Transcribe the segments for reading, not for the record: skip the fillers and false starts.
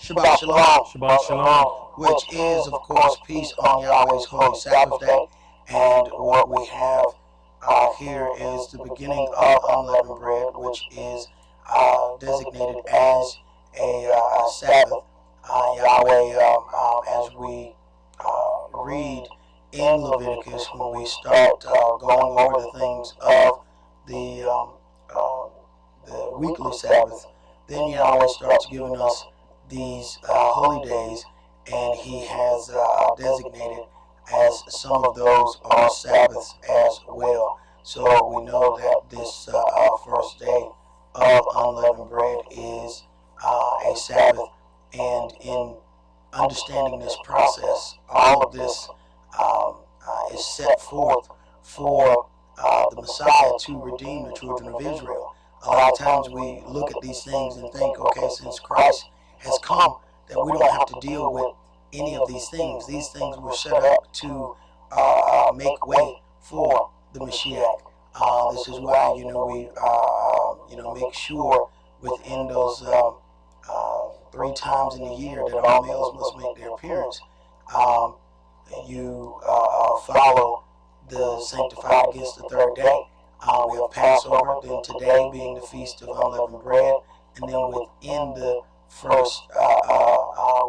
Shabbat Shalom, Shabbat Shalom. which is, of course, peace on Yahweh's holy Sabbath day. And what we have here is the beginning of Unleavened Bread, which is designated as a Sabbath. Yahweh, as we read in Leviticus, when we start going over the things of the weekly Sabbath, then Yahweh starts giving us these holy days, and He has designated as some of those are Sabbaths as well. So we know that this first day of Unleavened Bread is a Sabbath, and in understanding this process, all of this is set forth for the Messiah to redeem the children of Israel. A lot of times we look at these things and think, okay, since Christ has come, that we don't have to deal with any of these things. These things were set up to make way for the Mashiach. This is why, we make sure within those 3 times in a year that all males must make their appearance. You follow the sanctified against the 3rd day. We have Passover, then today being the Feast of Unleavened Bread, and then within the first,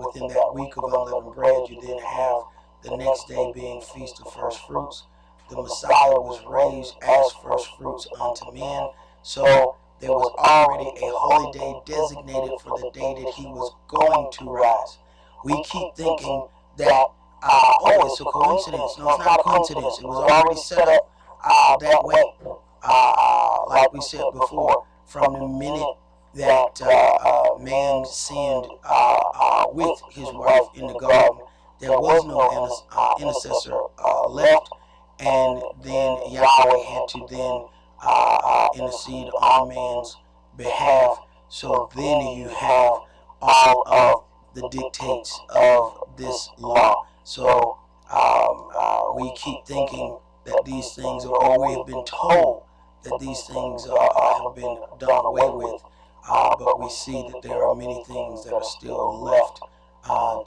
within that week of Unleavened Bread, you then have the next day being Feast of First Fruits. The Messiah was raised as first fruits unto men, so there was already a holy day designated for the day that He was going to rise. We keep thinking that, it's a coincidence. No, it's not a coincidence. It was already set up that way. Like we said before, from the minute that man sinned with his wife in the garden, there was no intercessor left, and then Yahweh had to then intercede on man's behalf. So then you have all of the dictates of this law. So we keep thinking that these things, or we have been told that these things have been done away with, but we see that there are many things that are still left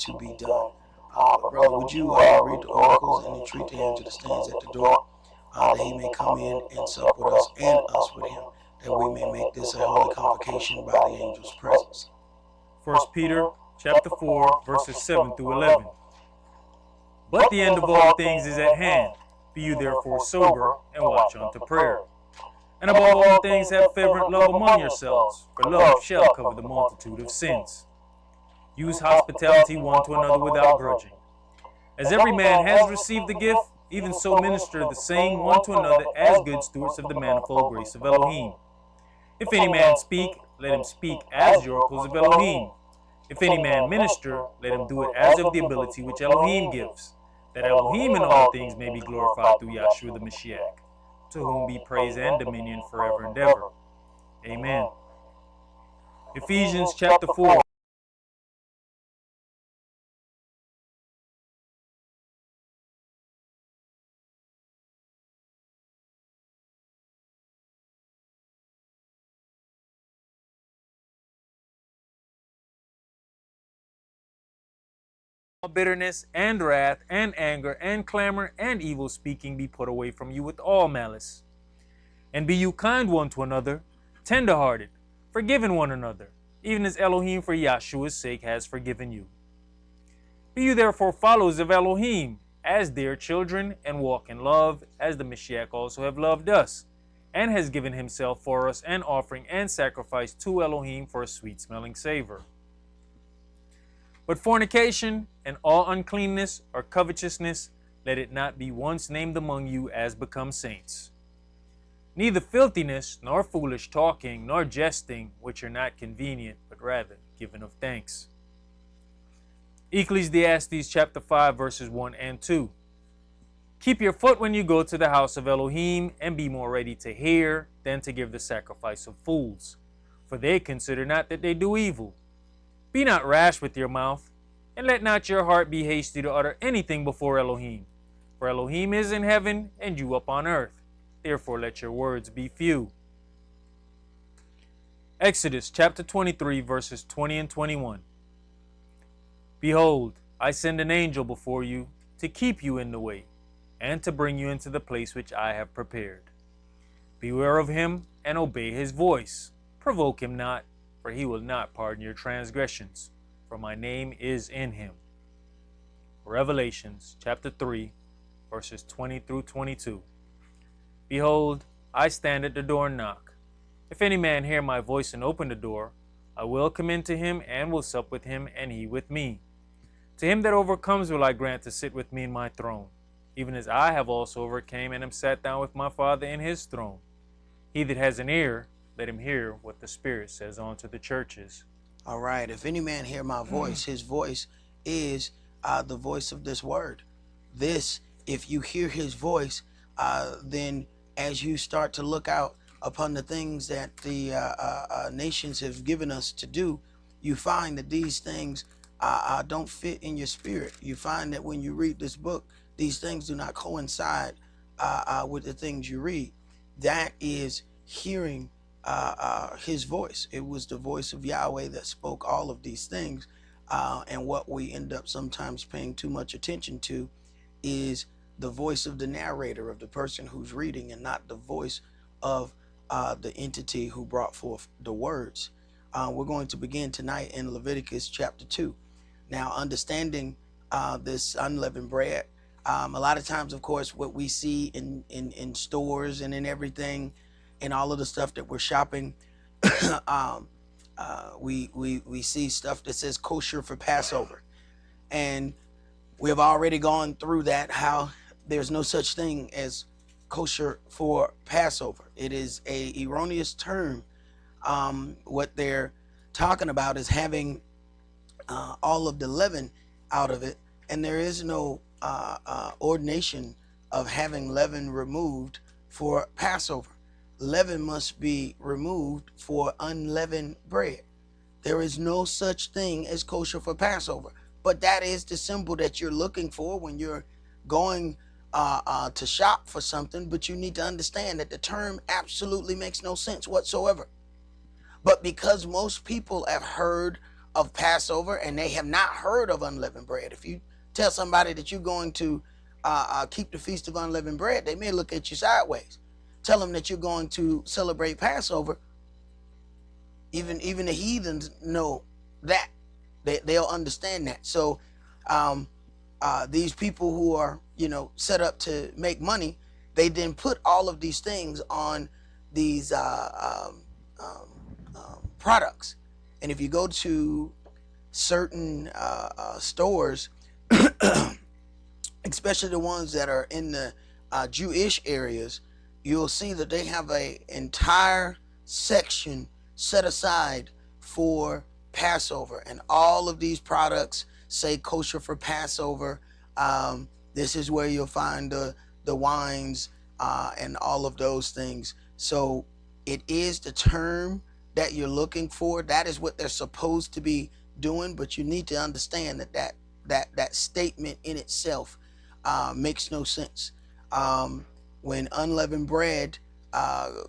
to be done. Brother, would you read the oracles and entreat the angel that stands at the door, that he may come in and sup with us and us with him, that we may make this a holy convocation by the angel's presence. 1 Peter chapter 4, verses 7 through 11. But the end of all things is at hand. Be you therefore sober, and watch unto prayer. And above all things have fervent love among yourselves, for love shall cover the multitude of sins. Use hospitality one to another without grudging. As every man has received the gift, even so minister the same one to another as good stewards of the manifold grace of Elohim. If any man speak, let him speak as the oracles of Elohim. If any man minister, let him do it as of the ability which Elohim gives, that Elohim in all things may be glorified through Yahshua the Mashiach, to whom be praise and dominion forever and ever. Amen. Ephesians chapter 4. Bitterness and wrath and anger and clamor and evil speaking be put away from you with all malice. And be you kind one to another, tender-hearted, forgiving one another, even as Elohim for Yahshua's sake has forgiven you. Be you therefore followers of Elohim, as dear children, and walk in love, as the Mashiach also have loved us, and has given himself for us an offering and sacrifice to Elohim for a sweet-smelling savor. But fornication and all uncleanness or covetousness, let it not be once named among you as becomes saints. Neither filthiness, nor foolish talking, nor jesting, which are not convenient, but rather giving of thanks. Ecclesiastes chapter 5, verses 1 and 2. Keep your foot when you go to the house of Elohim, and be more ready to hear than to give the sacrifice of fools, for they consider not that they do evil. Be not rash with your mouth, and let not your heart be hasty to utter anything before Elohim. For Elohim is in heaven, and you upon earth. Therefore let your words be few. Exodus chapter 23, verses 20 and 21. Behold, I send an angel before you to keep you in the way, and to bring you into the place which I have prepared. Beware of him, and obey his voice. Provoke him not, for he will not pardon your transgressions, for my name is in him. Revelations chapter 3, verses 20 through 22. Behold, I stand at the door and knock. If any man hear my voice and open the door, I will come into him and will sup with him, and he with me. To him that overcomes will I grant to sit with me in my throne, even as I have also overcame and am sat down with my Father in his throne. He that has an ear, let him hear what the Spirit says unto the churches. All right. If any man hear my voice, his voice is the voice of this word. This, if you hear his voice, then as you start to look out upon the things that the nations have given us to do, you find that these things don't fit in your spirit. You find that when you read this book, these things do not coincide with the things you read. That is hearing his voice. It was the voice of Yahweh that spoke all of these things. And what we end up sometimes paying too much attention to is the voice of the narrator, of the person who's reading, and not the voice of the entity who brought forth the words. We're going to begin tonight in Leviticus chapter 2. Now, understanding this unleavened bread, a lot of times, of course, what we see in stores and in everything, and all of the stuff that we're shopping, we see stuff that says kosher for Passover, and we have already gone through that, how there's no such thing as kosher for Passover. It is a erroneous term. What they're talking about is having all of the leaven out of it, and there is no ordination of having leaven removed for Passover. Leaven must be removed for unleavened bread. There is no such thing as kosher for Passover, but that is the symbol that you're looking for when you're going to shop for something. But you need to understand that the term absolutely makes no sense whatsoever. But because most people have heard of Passover and they have not heard of unleavened bread, if you tell somebody that you're going to keep the Feast of Unleavened Bread, they may look at you sideways. Tell them that you're going to celebrate Passover. Even the heathens know that. They'll understand that. So these people who are, set up to make money, they then put all of these things on these products. And if you go to certain stores, especially the ones that are in the Jewish areas, you'll see that they have an entire section set aside for Passover, and all of these products say kosher for Passover. This is where you'll find the wines and all of those things. So it is the term that you're looking for. That is what they're supposed to be doing, but you need to understand that statement in itself makes no sense. When unleavened bread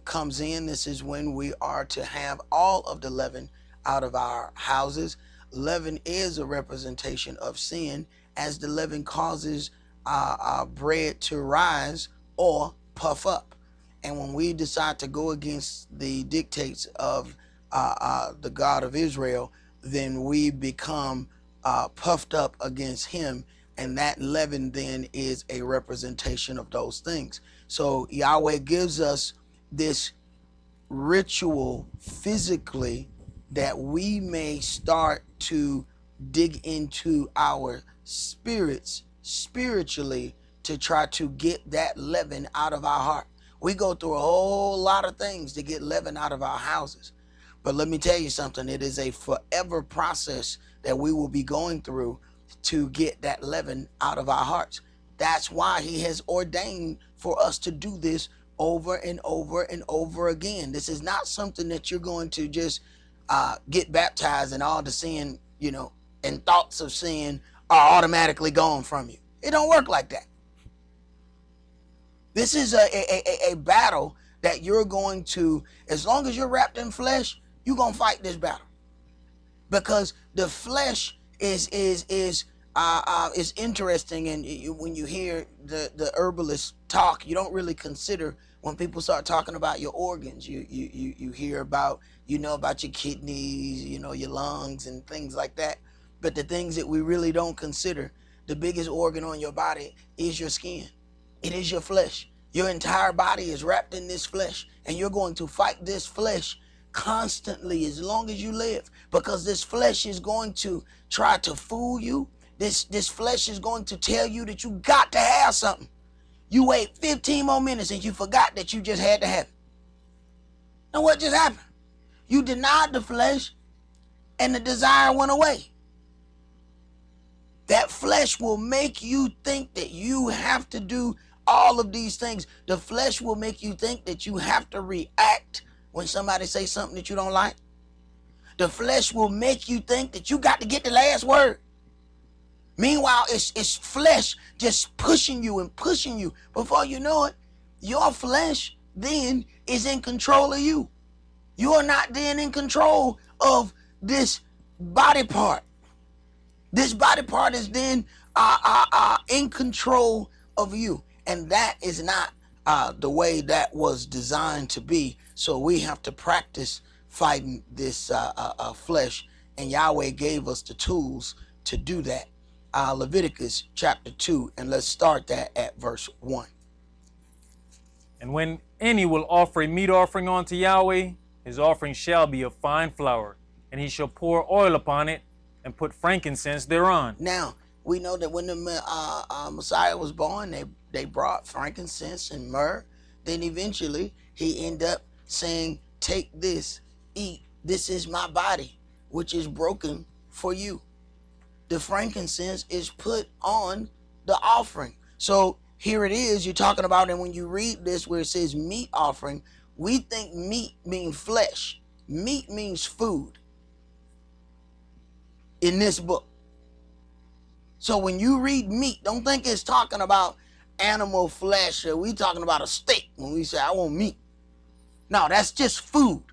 comes in, this is when we are to have all of the leaven out of our houses. Leaven is a representation of sin, as the leaven causes bread to rise or puff up. And when we decide to go against the dictates of the God of Israel, then we become puffed up against him, and that leaven then is a representation of those things. So Yahweh gives us this ritual physically that we may start to dig into our spirits spiritually to try to get that leaven out of our heart. We go through a whole lot of things to get leaven out of our houses. But let me tell you something, it is a forever process that we will be going through to get that leaven out of our hearts. That's why he has ordained for us to do this over and over and over again. This is not something that you're going to just get baptized and all the sin, and thoughts of sin are automatically gone from you. It don't work like that. This is a battle that you're going to, as long as you're wrapped in flesh, you're going to fight this battle. Because the flesh is interesting. And when you hear the herbalist talk, you don't really consider when people start talking about your organs. You hear about, about your kidneys, your lungs and things like that. But the things that we really don't consider, the biggest organ on your body is your skin. It is your flesh. Your entire body is wrapped in this flesh, and you're going to fight this flesh constantly as long as you live, because this flesh is going to try to fool you. This flesh is going to tell you that you got to have something. You wait 15 more minutes and you forgot that you just had to have it. Now what just happened? You denied the flesh and the desire went away. That flesh will make you think that you have to do all of these things. The flesh will make you think that you have to react when somebody says something that you don't like. The flesh will make you think that you got to get the last word. Meanwhile, it's flesh just pushing you and pushing you. Before you know it, your flesh then is in control of you. You are not then in control of this body part. This body part is then in control of you. And that is not the way that was designed to be. So we have to practice fighting this flesh. And Yahweh gave us the tools to do that. Leviticus chapter 2, and let's start that at verse 1. And when any will offer a meat offering unto Yahweh, his offering shall be of fine flour, and he shall pour oil upon it, and put frankincense thereon. Now, we know that when the Messiah was born, they brought frankincense and myrrh. Then eventually, he ended up saying, take this, eat. This is my body, which is broken for you. The frankincense is put on the offering. So here it is, you're talking about, and when you read this where it says meat offering, we think meat means flesh. Meat means food in this book. So when you read meat, don't think it's talking about animal flesh, or we talking about a steak when we say I want meat. No, that's just food.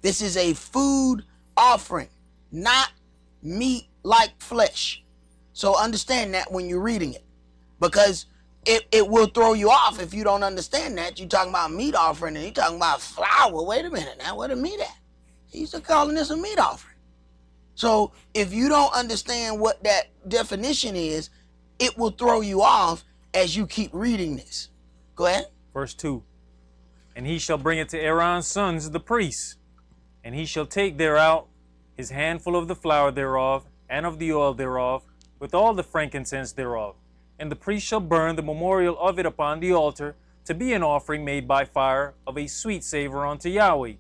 This is a food offering, not meat like flesh. So understand that when you're reading it, because it will throw you off if you don't understand that. You're talking about meat offering and you're talking about flour. Wait a minute now, where the meat at? He's calling this a meat offering. So if you don't understand what that definition is, it will throw you off as you keep reading this. Go ahead. Verse 2. And he shall bring it to Aaron's sons, the priests, and he shall take thereout his handful of the flour thereof, and of the oil thereof, with all the frankincense thereof. And the priest shall burn the memorial of it upon the altar, to be an offering made by fire of a sweet savor unto Yahweh.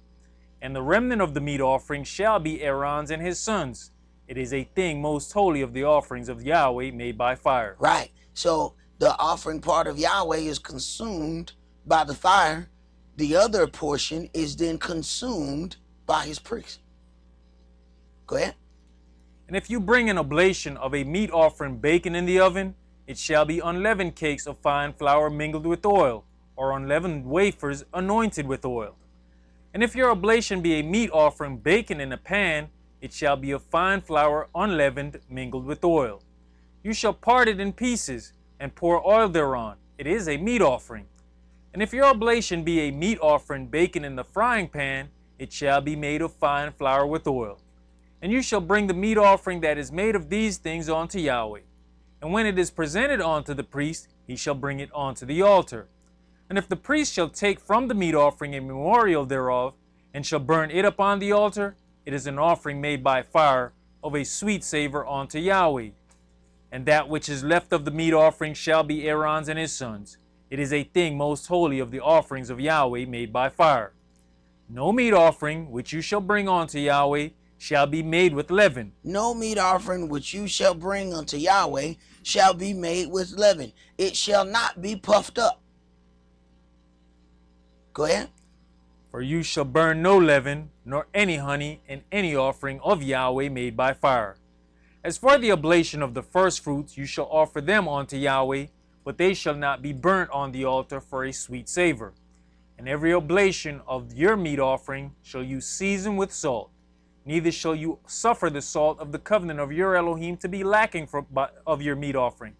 And the remnant of the meat offering shall be Aaron's and his sons. It is a thing most holy of the offerings of Yahweh made by fire. Right. So the offering part of Yahweh is consumed by the fire. The other portion is then consumed by his priest. Go ahead. And if you bring an oblation of a meat offering baken in the oven, it shall be unleavened cakes of fine flour mingled with oil, or unleavened wafers anointed with oil. And if your oblation be a meat offering baken in a pan, it shall be of fine flour unleavened mingled with oil. You shall part it in pieces, and pour oil thereon. It is a meat offering. And if your oblation be a meat offering baken in the frying pan, it shall be made of fine flour with oil. And you shall bring the meat offering that is made of these things unto Yahweh. And when it is presented unto the priest, he shall bring it unto the altar. And if the priest shall take from the meat offering a memorial thereof, and shall burn it upon the altar, it is an offering made by fire of a sweet savor unto Yahweh. And that which is left of the meat offering shall be Aaron's and his sons. It is a thing most holy of the offerings of Yahweh made by fire. No meat offering which you shall bring unto Yahweh shall be made with leaven. No meat offering which you shall bring unto Yahweh shall be made with leaven. It shall not be puffed up. Go ahead. For you shall burn no leaven, nor any honey in any offering of Yahweh made by fire. As for the oblation of the first fruits, you shall offer them unto Yahweh, but they shall not be burnt on the altar for a sweet savor. And every oblation of your meat offering shall you season with salt. neither shall you suffer the salt of the covenant of your Elohim to be lacking of your meat offering.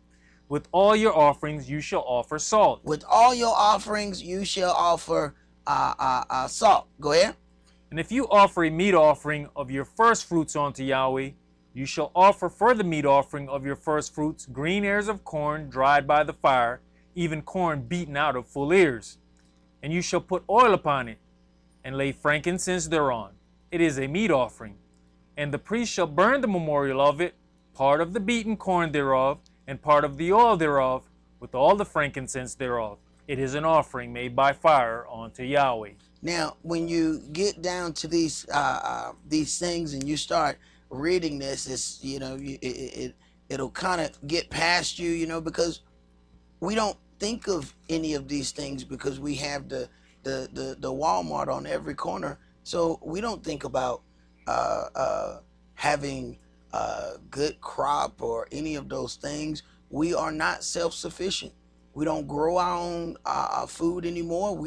With all your offerings you shall offer salt. With all your offerings you shall offer salt. Go ahead. And if you offer a meat offering of your first fruits unto Yahweh, you shall offer for the meat offering of your first fruits green ears of corn dried by the fire, even corn beaten out of full ears. And you shall put oil upon it, and lay frankincense thereon. It is a meat offering. And the priest shall burn the memorial of it, part of the beaten corn thereof, and part of the oil thereof, with all the frankincense thereof. It is an offering made by fire unto Yahweh. Now, when you get down to these things and you start reading this, it's, you know, it'll kind of get past you, you know, because we don't think of any of these things because we have the Walmart on every corner. So we don't think about having a good crop or any of those things. We are not self-sufficient. We don't grow our own food anymore.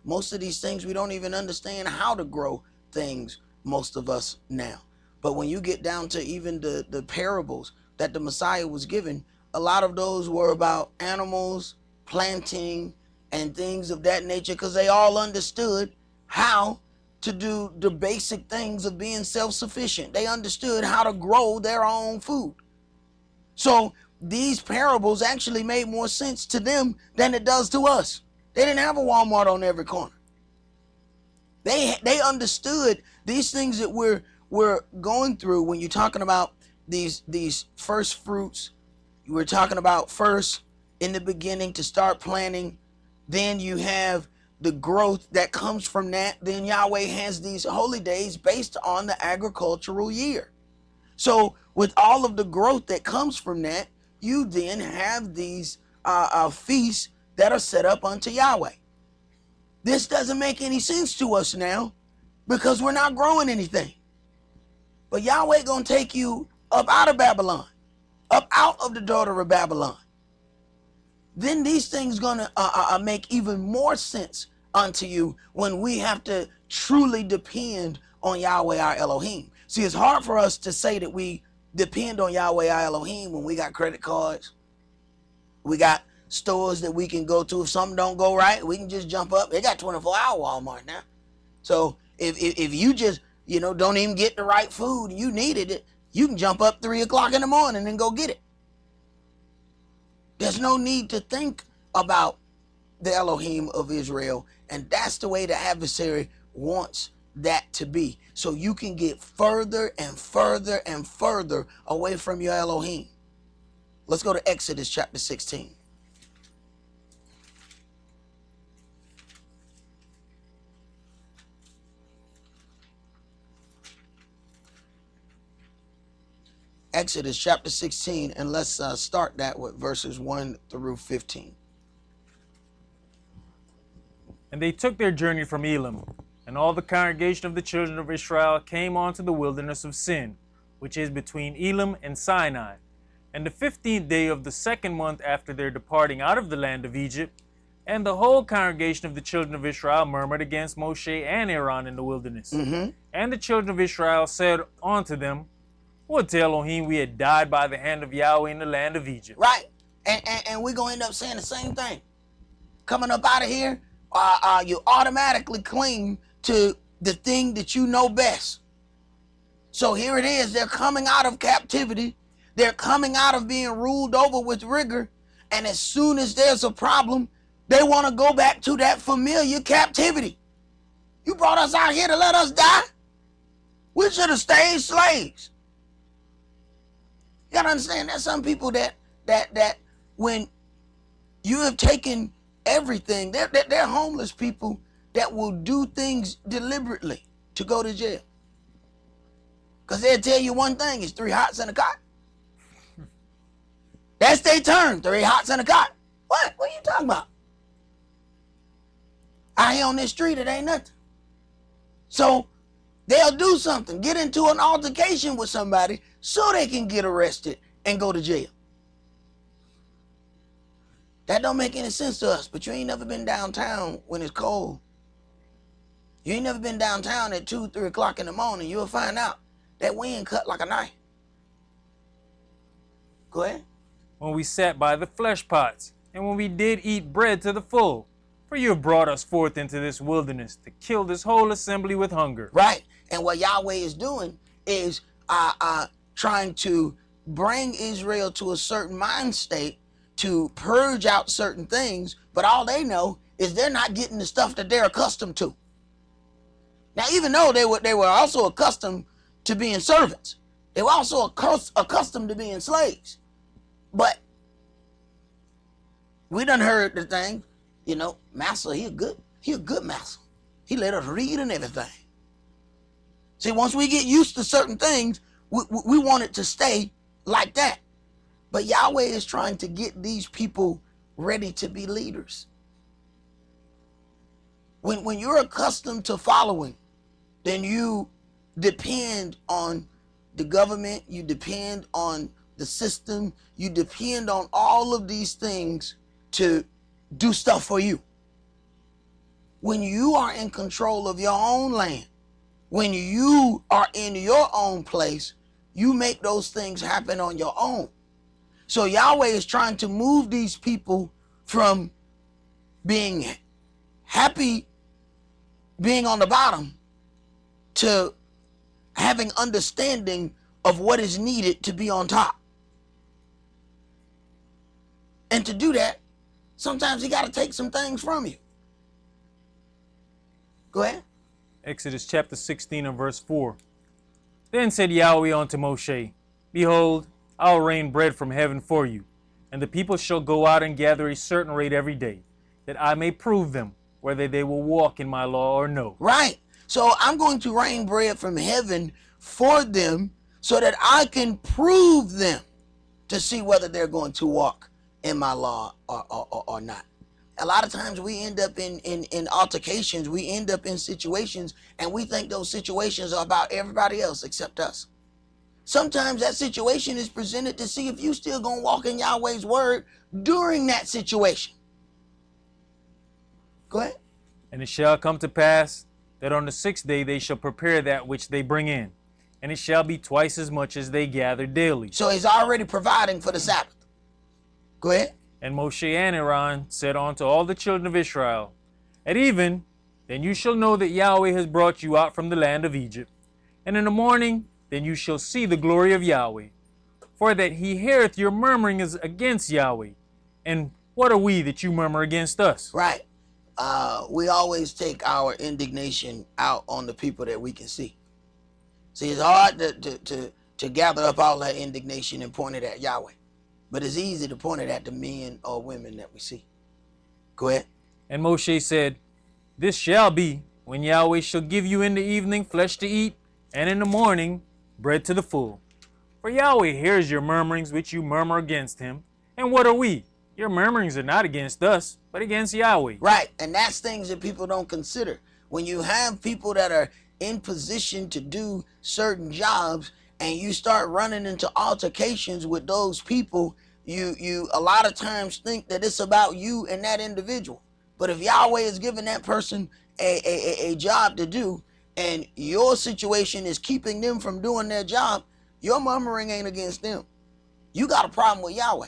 Most of these things, we don't even understand how to grow things, most of us now. But when you get down to even the parables that the Messiah was given, a lot of those were about animals, planting, and things of that nature, because they all understood how to do the basic things of being self-sufficient. They understood how to grow their own food. So these parables actually made more sense to them than it does to us. They didn't have a Walmart on every corner. They understood these things that we're going through. When you're talking about these first fruits, you were talking about first in the beginning to start planting. Then you have the growth that comes from that. Then Yahweh has these holy days based on the agricultural year. So with all of the growth that comes from that, you then have these feasts that are set up unto Yahweh. This doesn't make any sense to us now because we're not growing anything. But Yahweh gonna take you up out of Babylon, up out of the daughter of Babylon. Then these things gonna make even more sense unto you when we have to truly depend on Yahweh our Elohim. See, it's hard for us to say that we depend on Yahweh our Elohim when we got credit cards, we got stores that we can go to. If something don't go right, we can just jump up. They got 24-hour Walmart now. So if you just, you know, don't even get the right food, you needed it, you can jump up 3 o'clock in the morning and go get it. There's no need to think about the Elohim of Israel. And that's the way the adversary wants that to be. So you can get further and further and further away from your Elohim. Let's go to Exodus chapter 16. Exodus chapter 16, and let's start that with verses 1 through 15. And they took their journey from Elim, and all the congregation of the children of Israel came unto the wilderness of Sin, which is between Elim and Sinai. And the 15th day of the second month after their departing out of the land of Egypt, and the whole congregation of the children of Israel murmured against Moshe and Aaron in the wilderness. And the children of Israel said unto them, would to Elohim we had died by the hand of Yahweh in the land of Egypt. Right. And we're going to end up saying the same thing. Coming up out of here, you automatically cling to the thing that you know best. So here it is. They're coming out of captivity. They're coming out of being ruled over with rigor. And as soon as there's a problem, they want to go back to that familiar captivity. You brought us out here to let us die? We should have stayed slaves. You gotta understand, there's some people that when you have taken everything, they're homeless people that will do things deliberately to go to jail. Because they'll tell you one thing, it's 3 hots and a cot. That's their term, 3 hots and a cot. What are you talking about? Out here on this street, it ain't nothing. So they'll do something, get into an altercation with somebody so they can get arrested and go to jail. That don't make any sense to us, but you ain't never been downtown when it's cold. You ain't never been downtown at 2, 3 o'clock in the morning. You'll find out That wind cut like a knife. Go ahead. When we sat by the flesh pots, and when we did eat bread to the full. For you have brought us forth into this wilderness to kill this whole assembly with hunger. Right. And what Yahweh is doing is trying to bring Israel to a certain mind state to purge out certain things, but all they know is they're not getting the stuff that they're accustomed to. Now, even though they were also accustomed to being servants, they were also accustomed to being slaves. But we done heard the thing, you know, master, he a good master. He let us read and everything. See, once we get used to certain things, we want it to stay like that. But Yahweh is trying to get these people ready to be leaders. When you're accustomed to following, then you depend on the government, you depend on the system, you depend on all of these things to do stuff for you. When you are in control of your own land, when you are in your own place, you make those things happen on your own. So Yahweh is trying to move these people from being happy being on the bottom to having understanding of what is needed to be on top. And to do that, sometimes he got to take some things from you. Go ahead. Exodus chapter 16 and verse 4. Then said Yahweh unto Moshe, Behold, I will rain bread from heaven for you, and the people shall go out and gather a certain rate every day, that I may prove them whether they will walk in my law or no. Right. So I'm going to rain bread from heaven for them so that I can prove them to see whether they're going to walk in my law or not. A lot of times we end up in altercations, we end up in situations, and we think those situations are about everybody else except us. Sometimes that situation is presented to see if you still gonna walk in Yahweh's word during that situation. Go ahead. And it shall come to pass that on the 6th day they shall prepare that which they bring in, and it shall be twice as much as they gather daily. So he's already providing for the Sabbath. Go ahead. And Moshe and Aaron said unto all the children of Israel, At even, then you shall know that Yahweh has brought you out from the land of Egypt. And in the morning, then you shall see the glory of Yahweh. For that he heareth your murmuring is against Yahweh. And what are we that you murmur against us? Right. We always take our indignation out on the people that we can see. See, it's hard to gather up all that indignation and point it at Yahweh. But it's easy to point it at the men or women that we see. Go ahead. And Moshe said, This shall be when Yahweh shall give you in the evening flesh to eat, and in the morning bread to the full. For Yahweh hears your murmurings which you murmur against him. And what are we? Your murmurings are not against us, but against Yahweh. Right, and that's things that people don't consider. When you have people that are in position to do certain jobs, and you start running into altercations with those people, you a lot of times think that it's about you and that individual. But if Yahweh is giving that person a job to do, and your situation is keeping them from doing their job, your murmuring ain't against them. You got a problem with Yahweh.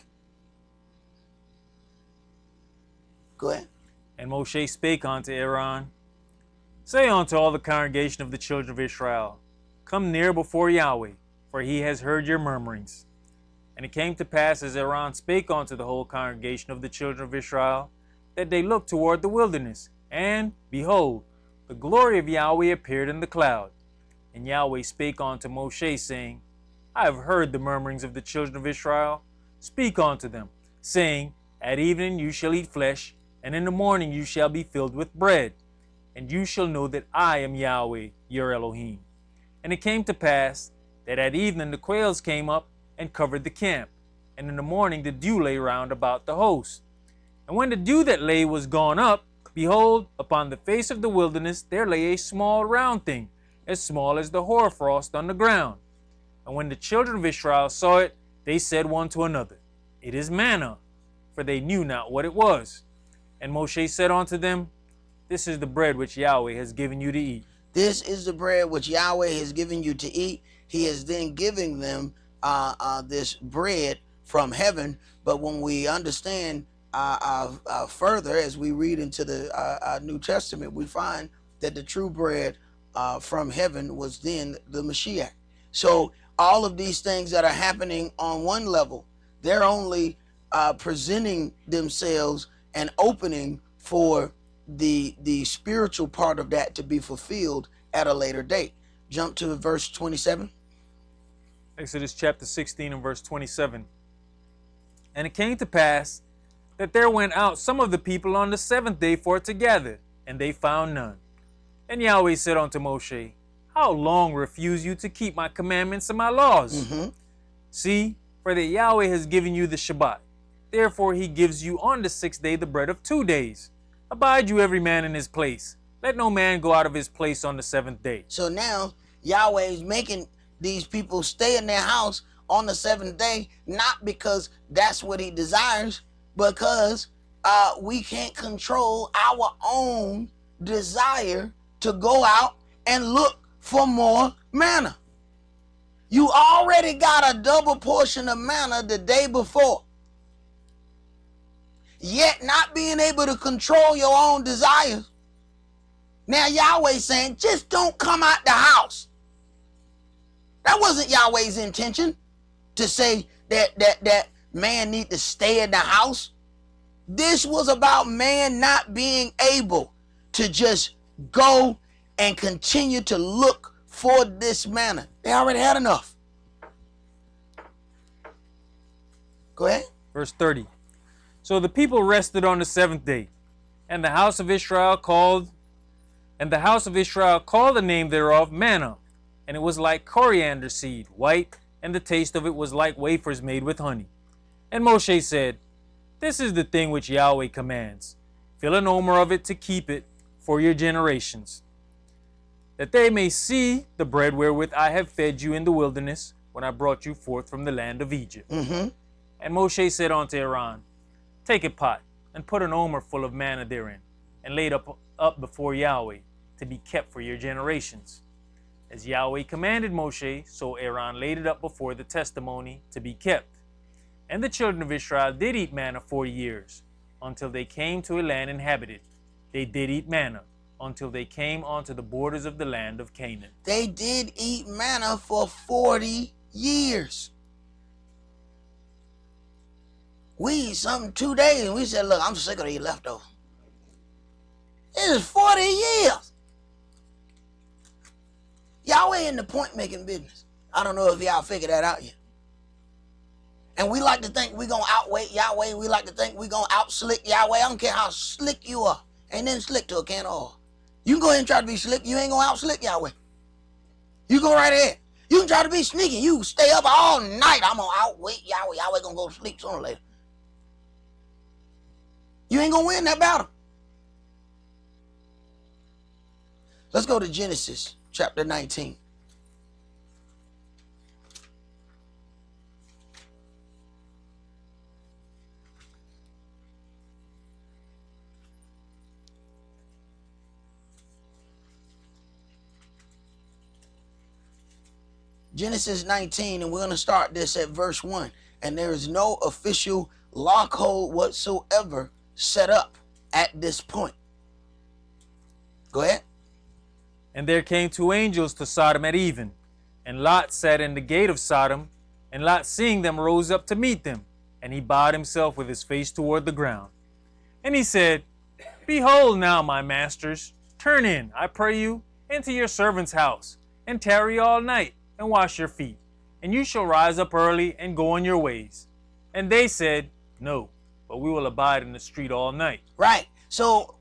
Go ahead. And Moshe spake unto Aaron, Say unto all the congregation of the children of Israel, Come near before Yahweh, for he has heard your murmurings. And it came to pass, as Aaron spake unto the whole congregation of the children of Israel, that they looked toward the wilderness, and, behold, the glory of Yahweh appeared in the cloud. And Yahweh spake unto Moshe, saying, I have heard the murmurings of the children of Israel. Speak unto them, saying, At evening you shall eat flesh, and in the morning you shall be filled with bread. And you shall know that I am Yahweh, your Elohim. And it came to pass that at evening the quails came up and covered the camp, and in the morning the dew lay round about the host. And when the dew that lay was gone up, behold, upon the face of the wilderness there lay a small round thing, as small as the hoarfrost on the ground. And when the children of Israel saw it, they said one to another, It is manna, for they knew not what it was. And Moshe said unto them, This is the bread which Yahweh has given you to eat. This is the bread which Yahweh has given you to eat. he is then giving them this bread from heaven. But when we understand further, as we read into the New Testament, we find that the true bread from heaven was then the Mashiach. So all of these things that are happening on one level, they're only presenting themselves and opening for the spiritual part of that to be fulfilled at a later date. Jump to verse 27. Exodus chapter 16 and verse 27. And it came to pass that there went out some of the people on the seventh day for to gather, and they found none. And Yahweh said unto Moshe, how long refuse you to keep my commandments and my laws? See, for that Yahweh has given you the Shabbat. Therefore he gives you on the sixth day the bread of 2 days. Abide you every man in his place. Let no man go out of his place on the seventh day. So now Yahweh is making these people stay in their house on the seventh day, not because that's what he desires, because we can't control our own desire to go out and look for more manna. You already got a double portion of manna the day before. Yet not being able to control your own desires. Now Yahweh saying, just don't come out the house. That wasn't Yahweh's intention to say that man need to stay in the house. This was about man not being able to just go and continue to look for this manna. They already had enough. Go ahead. Verse 30. So the people rested on the seventh day, and the house of Israel called the name thereof manna, and it was like coriander seed, white, and the taste of it was like wafers made with honey. And Moshe said, this is the thing which Yahweh commands. Fill an omer of it to keep it for your generations, that they may see the bread wherewith I have fed you in the wilderness, when I brought you forth from the land of Egypt. And Moshe said unto Aaron, take a pot, and put an omer full of manna therein, and lay it up before Yahweh, to be kept for your generations. As Yahweh commanded Moshe, so Aaron laid it up before the testimony, to be kept. And the children of Israel did eat manna 40 years, until they came to a land inhabited. They did eat manna, until they came unto the borders of the land of Canaan. They did eat manna for 40 years. We eat something 2 days, and we said, look, I'm sick of these leftovers. It is 40 years. Yahweh in the point-making business. I don't know if y'all figured that out yet. And we like to think we're going to outweigh Yahweh. We like to think we're going to out-slick Yahweh. I don't care how slick you are. Ain't nothing slick to a can of oil. You can go ahead and try to be slick. You ain't going to out-slick Yahweh. You go right ahead. You can try to be sneaky. You stay up all night. I'm going to outweigh Yahweh. Yahweh going to go to sleep sooner or later. You ain't going to win that battle. Let's go to Genesis chapter 19. Genesis 19, and we're going to start this at verse 1. And there is no official law code whatsoever set up at this point. Go ahead. And there came 2 angels to Sodom at even, and Lot sat in the gate of Sodom, and Lot seeing them rose up to meet them, and he bowed himself with his face toward the ground. And he said, behold now, my masters, turn in, I pray you, into your servant's house, and tarry all night, and wash your feet, and you shall rise up early and go on your ways. And they said, no, but we will abide in the street all night. Right. So,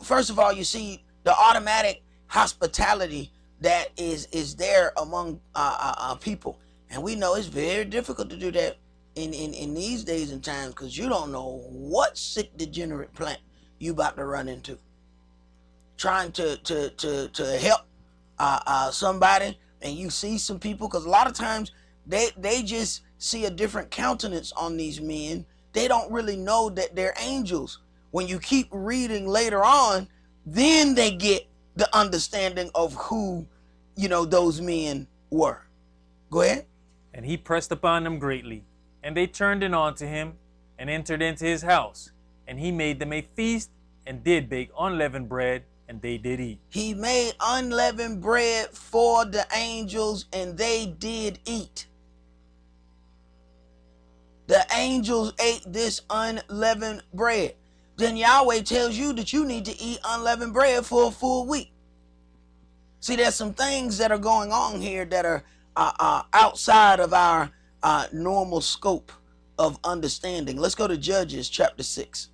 first of all, you see the automatic hospitality that is there among people. And we know it's very difficult to do that in these days and times, because you don't know what sick degenerate plant you about to run into. Trying to help somebody, and you see some people, because a lot of times they just see a different countenance on these men. They don't really know that they're angels. When you keep reading later on, then they get the understanding of who, those men were. Go ahead. And he pressed upon them greatly, and they turned in unto him, and entered into his house. And he made them a feast, and did bake unleavened bread, and they did eat. He made unleavened bread for the angels, and they did eat. The angels ate this unleavened bread. Then Yahweh tells you that you need to eat unleavened bread for a full week. See, there's some things that are going on here that are outside of our normal scope of understanding. Let's go to Judges chapter 6.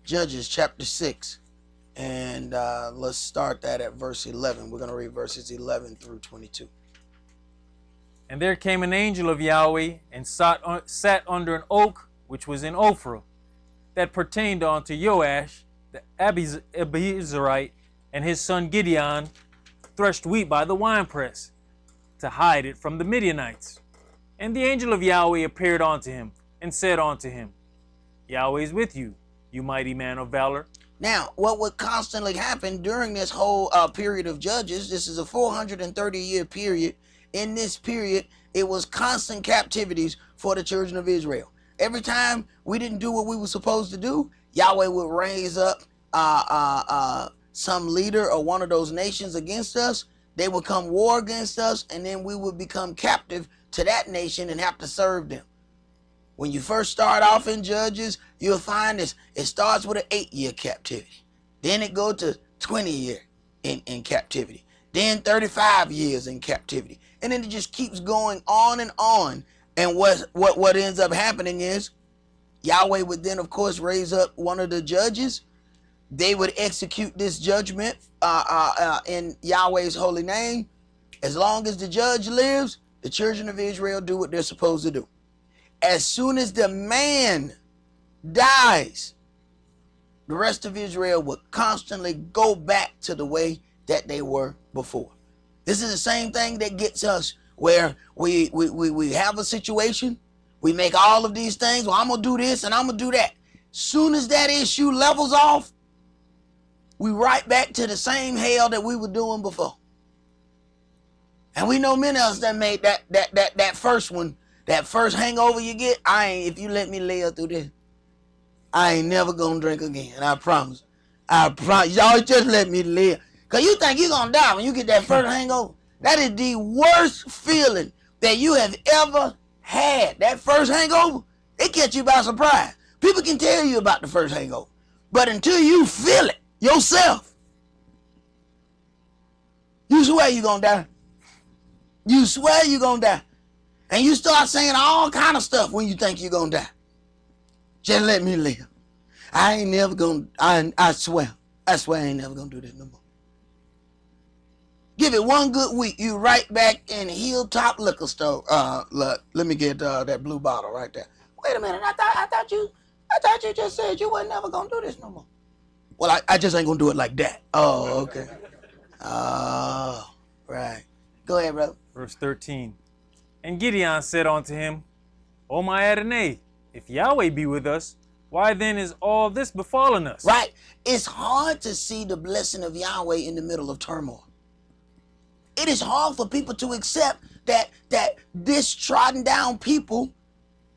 Judges chapter 6, and let's start that at verse 11. We're going to read verses 11 through 22. And there came an angel of Yahweh, and sat under an oak which was in Ophrah, that pertained unto Joash the Abiezrite, and his son Gideon threshed wheat by the winepress, to hide it from the Midianites. And the angel of Yahweh appeared unto him, and said unto him, Yahweh is with you, you mighty man of valor. Now, what would constantly happen during this whole period of Judges, this is a 430-year period. In this period, it was constant captivities for the children of Israel. Every time we didn't do what we were supposed to do, Yahweh would raise up some leader or one of those nations against us. They would come war against us, and then we would become captive to that nation and have to serve them. When you first start off in Judges, you'll find it starts with an 8-year captivity. Then it goes to 20 years in captivity. Then 35 years in captivity. And then it just keeps going on and on. And what ends up happening is Yahweh would then, of course, raise up one of the judges. They would execute this judgment in Yahweh's holy name. As long as the judge lives, the children of Israel do what they're supposed to do. As soon as the man dies, the rest of Israel would constantly go back to the way that they were before. This is the same thing that gets us where we have a situation, we make all of these things, well, I'm going to do this and I'm going to do that. Soon as that issue levels off, we right back to the same hell that we were doing before. And we know many of us that made that first one. That first hangover you get, if you let me live through this, I ain't never gonna drink again. I promise. I promise. Y'all just let me live. Cause you think you're gonna die when you get that first hangover. That is the worst feeling that you have ever had. That first hangover, it catch you by surprise. People can tell you about the first hangover, but until you feel it yourself, you swear you're gonna die. You swear you're gonna die. And you start saying all kind of stuff when you think you're going to die. Just let me live. I ain't never going to, I swear I ain't never going to do this no more. Give it one good week, you right back in Hilltop Liquor Store. Look, let me get that blue bottle right there. Wait a minute, I thought you just said you wasn't never going to do this no more. Well, I just ain't going to do it like that. Oh, okay. Oh, right. Go ahead, brother. Verse 13. And Gideon said unto him, O my Adonai, if Yahweh be with us, why then is all this befallen us? Right. It's hard to see the blessing of Yahweh in the middle of turmoil. It is hard for people to accept that this trodden down people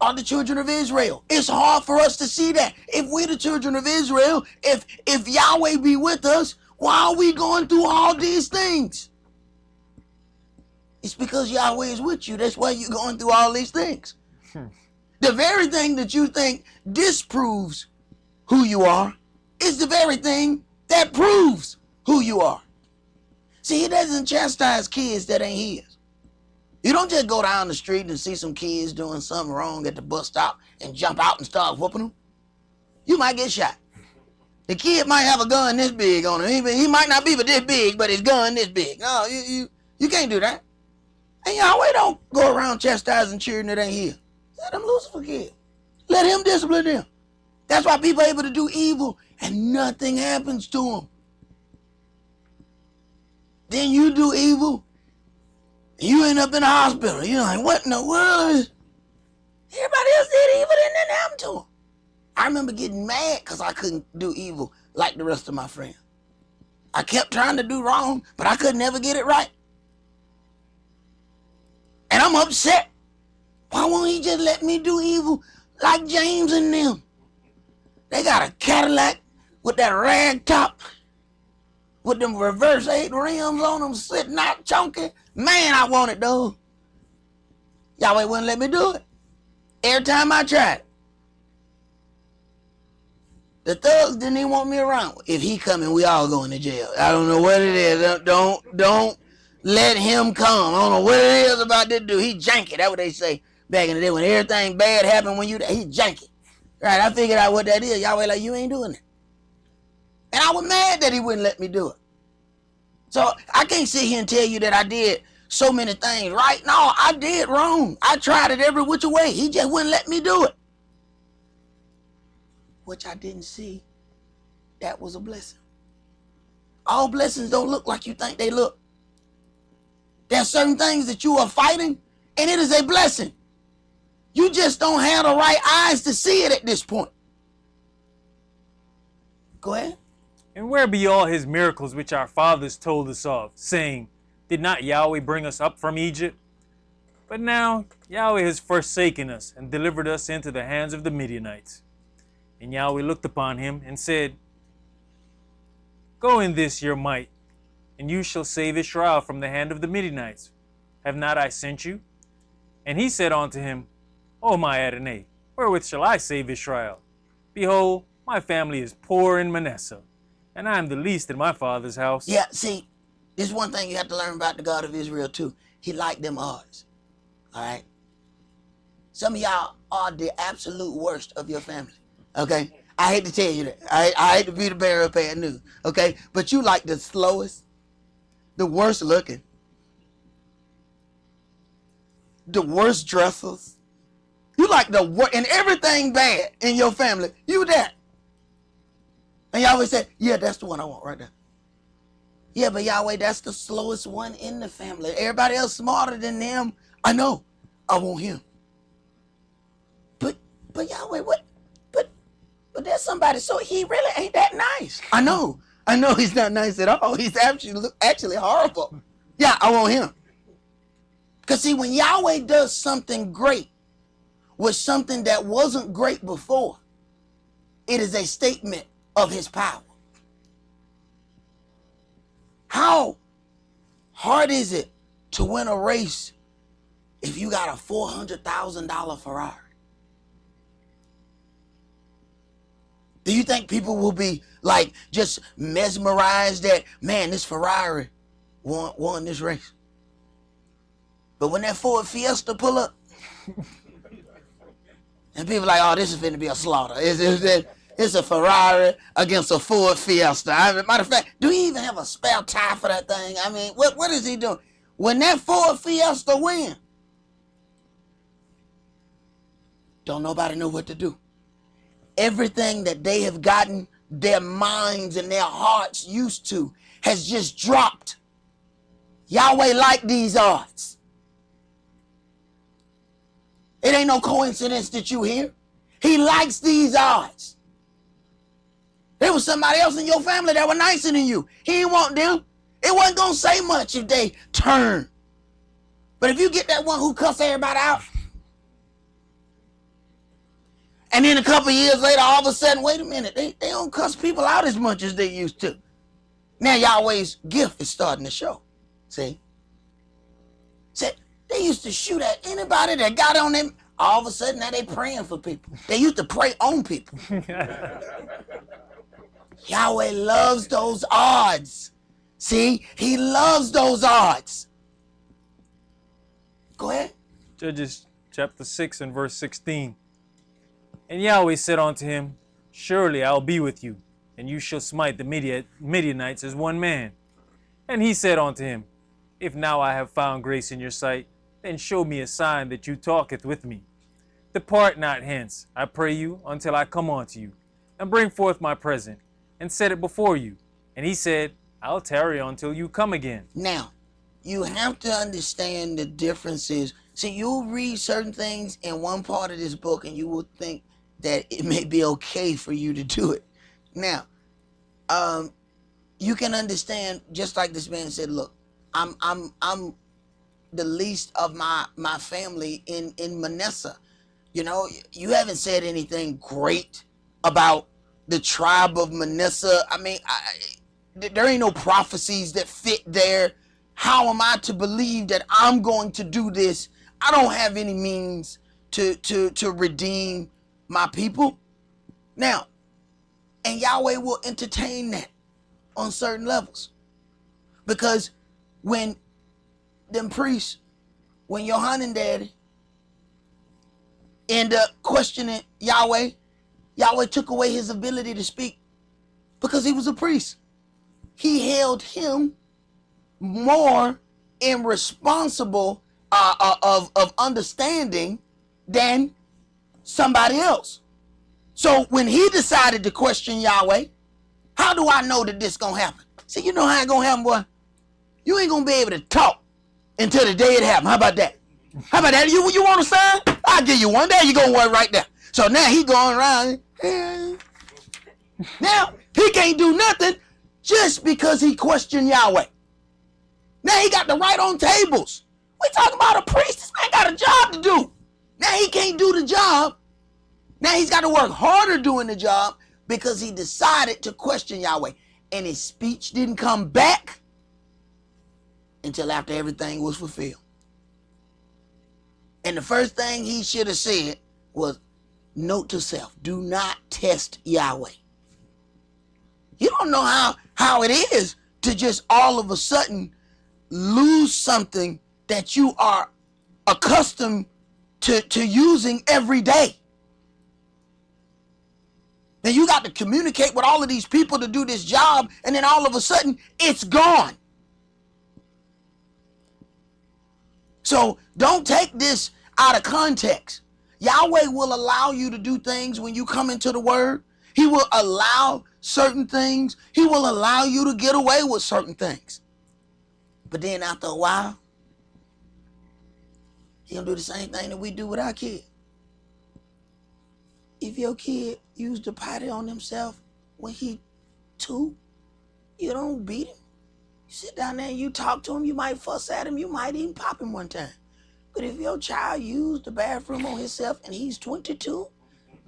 are the children of Israel. It's hard for us to see that. If we're the children of Israel, if Yahweh be with us, why are we going through all these things? It's because Yahweh is with you. That's why you're going through all these things. The very thing that you think disproves who you are is the very thing that proves who you are. See, he doesn't chastise kids that ain't his. You don't just go down the street and see some kids doing something wrong at the bus stop and jump out and start whooping them. You might get shot. The kid might have a gun this big on him. He might not be but this big, but his gun this big. No, you can't do that. And Yahweh don't go around chastising children that ain't here. Let them Lucifer kill. Let him discipline them. That's why people are able to do evil and nothing happens to them. Then you do evil, and you end up in the hospital. You're like, what in the world is... Everybody else did evil and nothing happened to them. I remember getting mad because I couldn't do evil like the rest of my friends. I kept trying to do wrong, but I could never get it right. And I'm upset. Why won't he just let me do evil like James and them? They got a Cadillac with that rag top, with them reverse 8 rims on them, sitting out chunky. Man, I wanted those. Yahweh wouldn't let me do it. Every time I tried. The thugs didn't even want me around. If he coming, we all going to jail. I don't know what it is. Don't let him come. I don't know what it is about this dude. He janky. That's what they say back in the day. When everything bad happened when you, he janky. Right, I figured out what that is. Yahweh like, you ain't doing it. And I was mad that he wouldn't let me do it. So I can't sit here and tell you that I did so many things right. No, I did wrong. I tried it every which way. He just wouldn't let me do it. Which I didn't see. That was a blessing. All blessings don't look like you think they look. There's certain things that you are fighting, and it is a blessing. You just don't have the right eyes to see it at this point. Go ahead. And where be all his miracles which our fathers told us of, saying, did not Yahweh bring us up from Egypt? But now Yahweh has forsaken us and delivered us into the hands of the Midianites. And Yahweh looked upon him and said, go in this your might, and you shall save Israel from the hand of the Midianites. Have not I sent you? And he said unto him, O my Adonai, wherewith shall I save Israel? Behold, my family is poor in Manasseh, and I am the least in my father's house. Yeah, see, this is one thing you have to learn about the God of Israel too. He liked them odds. All right? Some of y'all are the absolute worst of your family. Okay? I hate to tell you that. I hate to be the bearer of bad news. Okay? But you like the slowest, the worst looking, the worst dressers. You like the worst, and everything bad in your family. You that. And Yahweh said, yeah, that's the one I want right there. Yeah, but Yahweh, that's the slowest one in the family. Everybody else smarter than them. I know. I want him. But Yahweh, what? But there's somebody, so he really ain't that nice. I know he's not nice at all. He's actually horrible. Yeah, I want him. Because see, when Yahweh does something great with something that wasn't great before, it is a statement of his power. How hard is it to win a race if you got a $400,000 Ferrari? Do you think people will be like just mesmerized that, man, this Ferrari won this race? But when that Ford Fiesta pull up, and people are like, oh, this is finna be a slaughter. It's a Ferrari against a Ford Fiesta. Matter of fact, do he even have a spare tire for that thing? I mean, what is he doing? When that Ford Fiesta win, don't nobody know what to do. Everything that they have gotten their minds and their hearts used to has just dropped. Yahweh liked these odds. It ain't no coincidence that you here. He likes these odds. There was somebody else in your family that was nicer than you. He didn't want them. It wasn't going to say much if they turn. But if you get that one who cuss everybody out, and then a couple of years later, all of a sudden, wait a minute, they don't cuss people out as much as they used to. Now Yahweh's gift is starting to show. See? They used to shoot at anybody that got on them. All of a sudden, now they praying for people. They used to pray on people. Yahweh loves those odds. See? He loves those odds. Go ahead. Judges chapter 6 and verse 16. And Yahweh said unto him, surely I'll be with you, and you shall smite the Midianites as one man. And he said unto him, if now I have found grace in your sight, then show me a sign that you talketh with me. Depart not hence, I pray you, until I come unto you, and bring forth my present, and set it before you. And he said, I'll tarry until you come again. Now, you have to understand the differences. See, you'll read certain things in one part of this book, and you will think that it may be okay for you to do it. Now, you can understand, just like this man said, look, I'm the least of my family in Manasseh. You know, you haven't said anything great about the tribe of Manasseh. I mean, there ain't no prophecies that fit there. How am I to believe that I'm going to do this? I don't have any means to redeem my people. Now, and Yahweh will entertain that on certain levels. Because when them priests, when Yohanan daddy end up questioning Yahweh, Yahweh took away his ability to speak because he was a priest. He held him more in responsible of understanding than somebody else. So when he decided to question Yahweh, how do I know that this gonna happen? See, you know how it gonna happen, boy? You ain't gonna be able to talk until the day it happens. How about that? How about that? You want a sign? I'll give you one. There you go, one right there. So now he going around. Now he can't do nothing just because he questioned Yahweh. Now he got to write on tables. We talking about a priest. This man got a job to do. Now he can't do the job. Now he's got to work harder doing the job because he decided to question Yahweh. And his speech didn't come back until after everything was fulfilled. And the first thing he should have said was, note to self, do not test Yahweh. You don't know how it is to just all of a sudden lose something that you are accustomed to using every day. Then you got to communicate with all of these people to do this job, and then all of a sudden it's gone. So don't take this out of context. Yahweh will allow you to do things when you come into the word. He will allow certain things. He will allow you to get away with certain things. But then after a while, he'll do the same thing that we do with our kid. If your kid used to potty on himself when he 2, you don't beat him. You sit down there and you talk to him. You might fuss at him. You might even pop him one time. But if your child used the bathroom on himself and he's 22,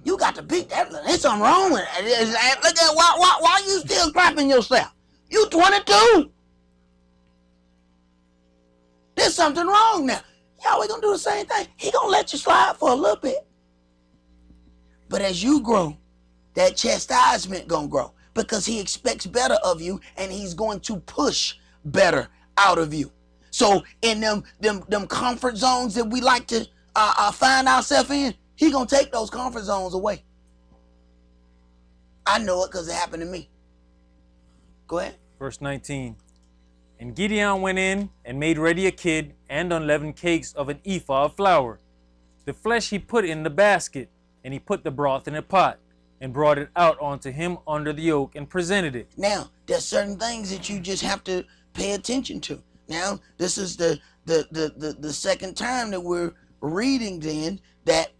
you got to beat that. There's something wrong with it. Look at why you still clapping yourself? You 22. There's something wrong now. Yahweh gonna do the same thing. He gonna let you slide for a little bit. But as you grow, that chastisement gonna grow because he expects better of you and he's going to push better out of you. So in them comfort zones that we like to find ourselves in, he gonna take those comfort zones away. I know it because it happened to me. Go ahead. Verse 19. And Gideon went in and made ready a kid and unleavened cakes of an ephah of flour. The flesh he put in the basket, and he put the broth in a pot, and brought it out onto him under the yoke, and presented it. Now, there's certain things that you just have to pay attention to. Now, this is the second time that we're reading then that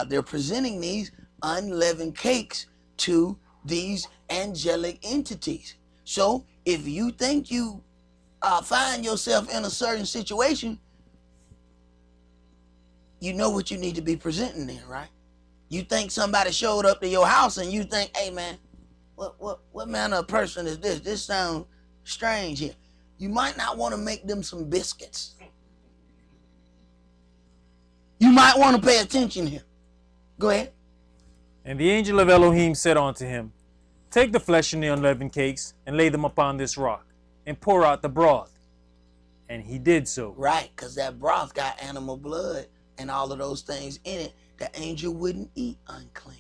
they're presenting these unleavened cakes to these angelic entities. So if you think you find yourself in a certain situation, you know what you need to be presenting there, right? You think somebody showed up to your house and you think, hey man, what manner of person is this? This sounds strange here. You might not want to make them some biscuits. You might want to pay attention here. Go ahead. And the angel of Elohim said unto him, take the flesh and the unleavened cakes, and lay them upon this rock, and pour out the broth. And he did so. Right, because that broth got animal blood and all of those things in it. The angel wouldn't eat unclean.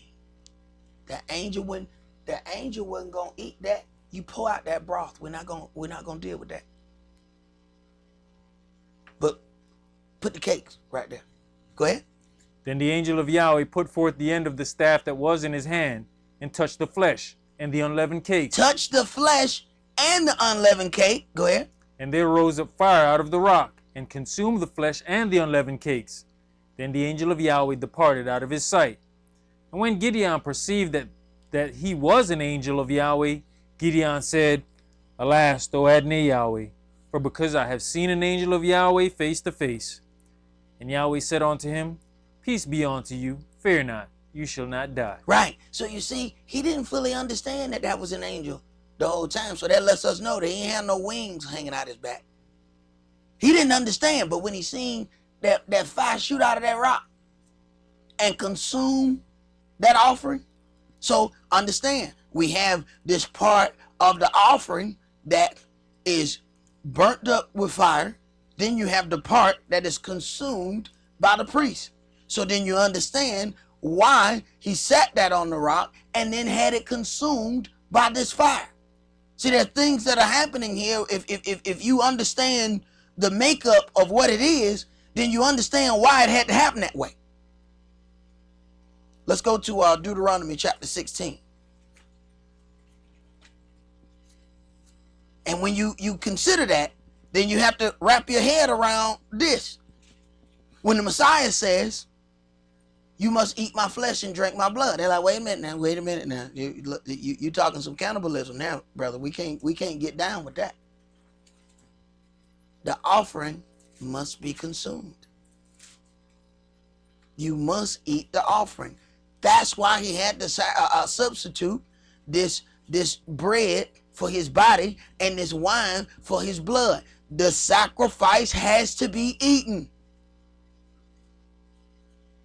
The angel wasn't gonna eat that. You pour out that broth. We're not gonna deal with that. But put the cakes right there. Go ahead. Then the angel of Yahweh put forth the end of the staff that was in his hand, and touched the flesh and the unleavened cakes. Touch the flesh and the unleavened cake. Go ahead. And there rose up fire out of the rock, and consumed the flesh and the unleavened cakes. Then the angel of Yahweh departed out of his sight. And when Gideon perceived that he was an angel of Yahweh, Gideon said, Alas, O Adonai Yahweh, for because I have seen an angel of Yahweh face to face. And Yahweh said unto him, Peace be unto you, fear not, you shall not die. Right. So you see, he didn't fully understand that was an angel the whole time. So that lets us know that he ain't had no wings hanging out his back. He didn't understand, but when he seen that fire shoot out of that rock and consume that offering, so understand, we have this part of the offering that is burnt up with fire. Then you have the part that is consumed by the priest. So then you understand why he set that on the rock and then had it consumed by this fire. See, there are things that are happening here. If you understand the makeup of what it is, then you understand why it had to happen that way. Let's go to Deuteronomy chapter 16. And when you consider that, then you have to wrap your head around this. When the Messiah says, you must eat my flesh and drink my blood. They're like, wait a minute now. You talking some cannibalism now, brother. We can't get down with that. The offering must be consumed. You must eat the offering. That's why he had to substitute this bread for his body and this wine for his blood. The sacrifice has to be eaten.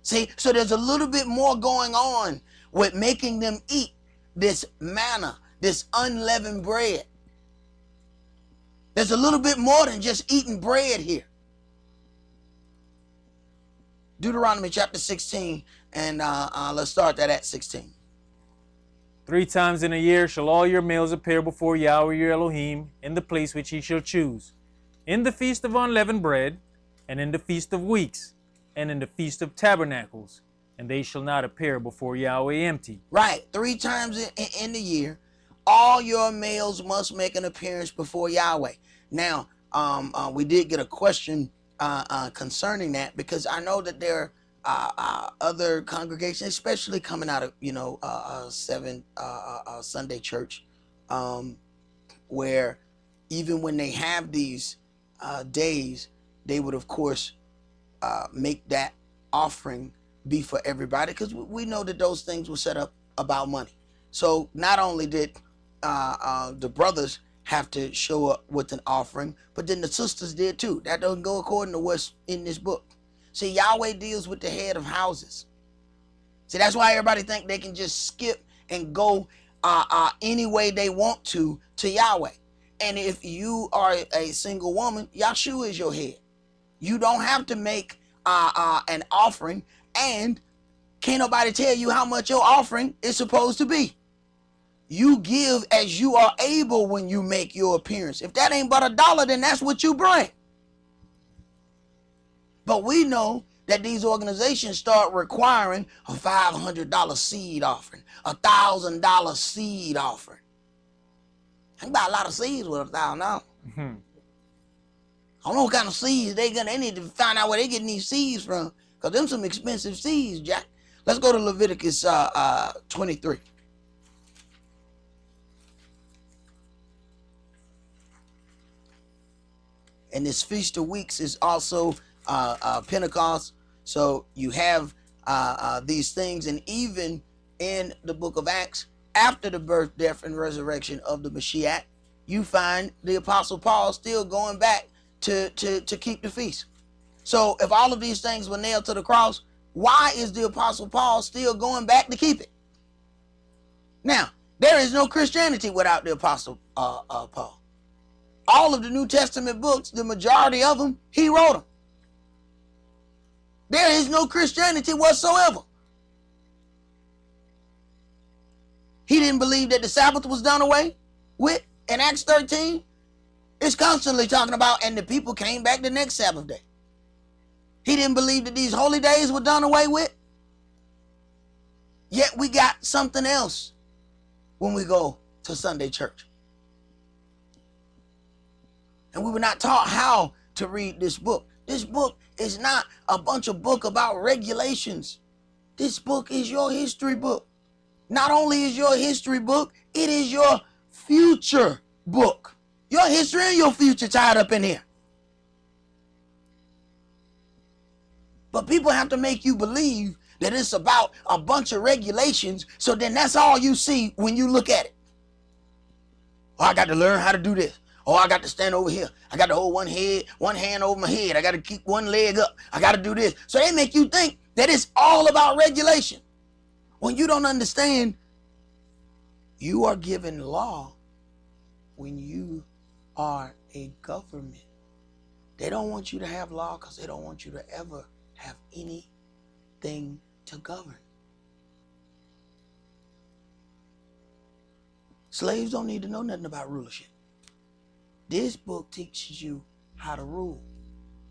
See, so there's a little bit more going on with making them eat this manna, this unleavened bread. There's a little bit more than just eating bread here. Deuteronomy chapter 16, and let's start that at 16. 3 times in a year shall all your males appear before Yahweh your Elohim in the place which he shall choose, in the feast of unleavened bread, and in the feast of weeks, and in the feast of tabernacles, and they shall not appear before Yahweh empty. Right, 3 times in the year, all your males must make an appearance before Yahweh. Now, we did get a question concerning that, because I know that there are other congregations, especially coming out of Sunday church, where even when they have these days, they would of course make that offering be for everybody, because we know that those things were set up about money. So not only did the brothers have to show up with an offering, but then the sisters did too. That doesn't go according to what's in this book. See, Yahweh deals with the head of houses. See, that's why everybody think they can just skip and go any way they want to Yahweh. And if you are a single woman, Yahshua is your head. You don't have to make an offering, and can't nobody tell you how much your offering is supposed to be. You give as you are able when you make your appearance. If that ain't but $1, then that's what you bring. But we know that these organizations start requiring a $500 seed offering, a $1,000 seed offering. I can buy a lot of seeds with $1,000. Mm-hmm. I don't know what kind of seeds they need to find out where they getting these seeds from, because them some expensive seeds, Jack. Let's go to Leviticus 23. And this Feast of Weeks is also Pentecost. So you have these things, and even in the book of Acts, after the birth, death, and resurrection of the Mashiach, you find the Apostle Paul still going back to keep the feast. So if all of these things were nailed to the cross, why is the Apostle Paul still going back to keep it? Now, there is no Christianity without the Apostle Paul. All of the New Testament books, the majority of them, he wrote them. There is no Christianity whatsoever. He didn't believe that the Sabbath was done away with in Acts 13. It's constantly talking about, and the people came back the next Sabbath day. He didn't believe that these holy days were done away with. Yet we got something else when we go to Sunday church. And we were not taught how to read this book. This book is not a bunch of book about regulations. This book is your history book. Not only is your history book, it is your future book. Your history and your future tied up in here. But people have to make you believe that it's about a bunch of regulations, so then that's all you see when you look at it. Oh, I got to learn how to do this. Oh, I got to stand over here. I got to hold one hand over my head. I got to keep one leg up. I got to do this. So they make you think that it's all about regulation. When you don't understand, you are given law when you are a government. They don't want you to have law because they don't want you to ever have anything to govern. Slaves don't need to know nothing about rulership. This book teaches you how to rule.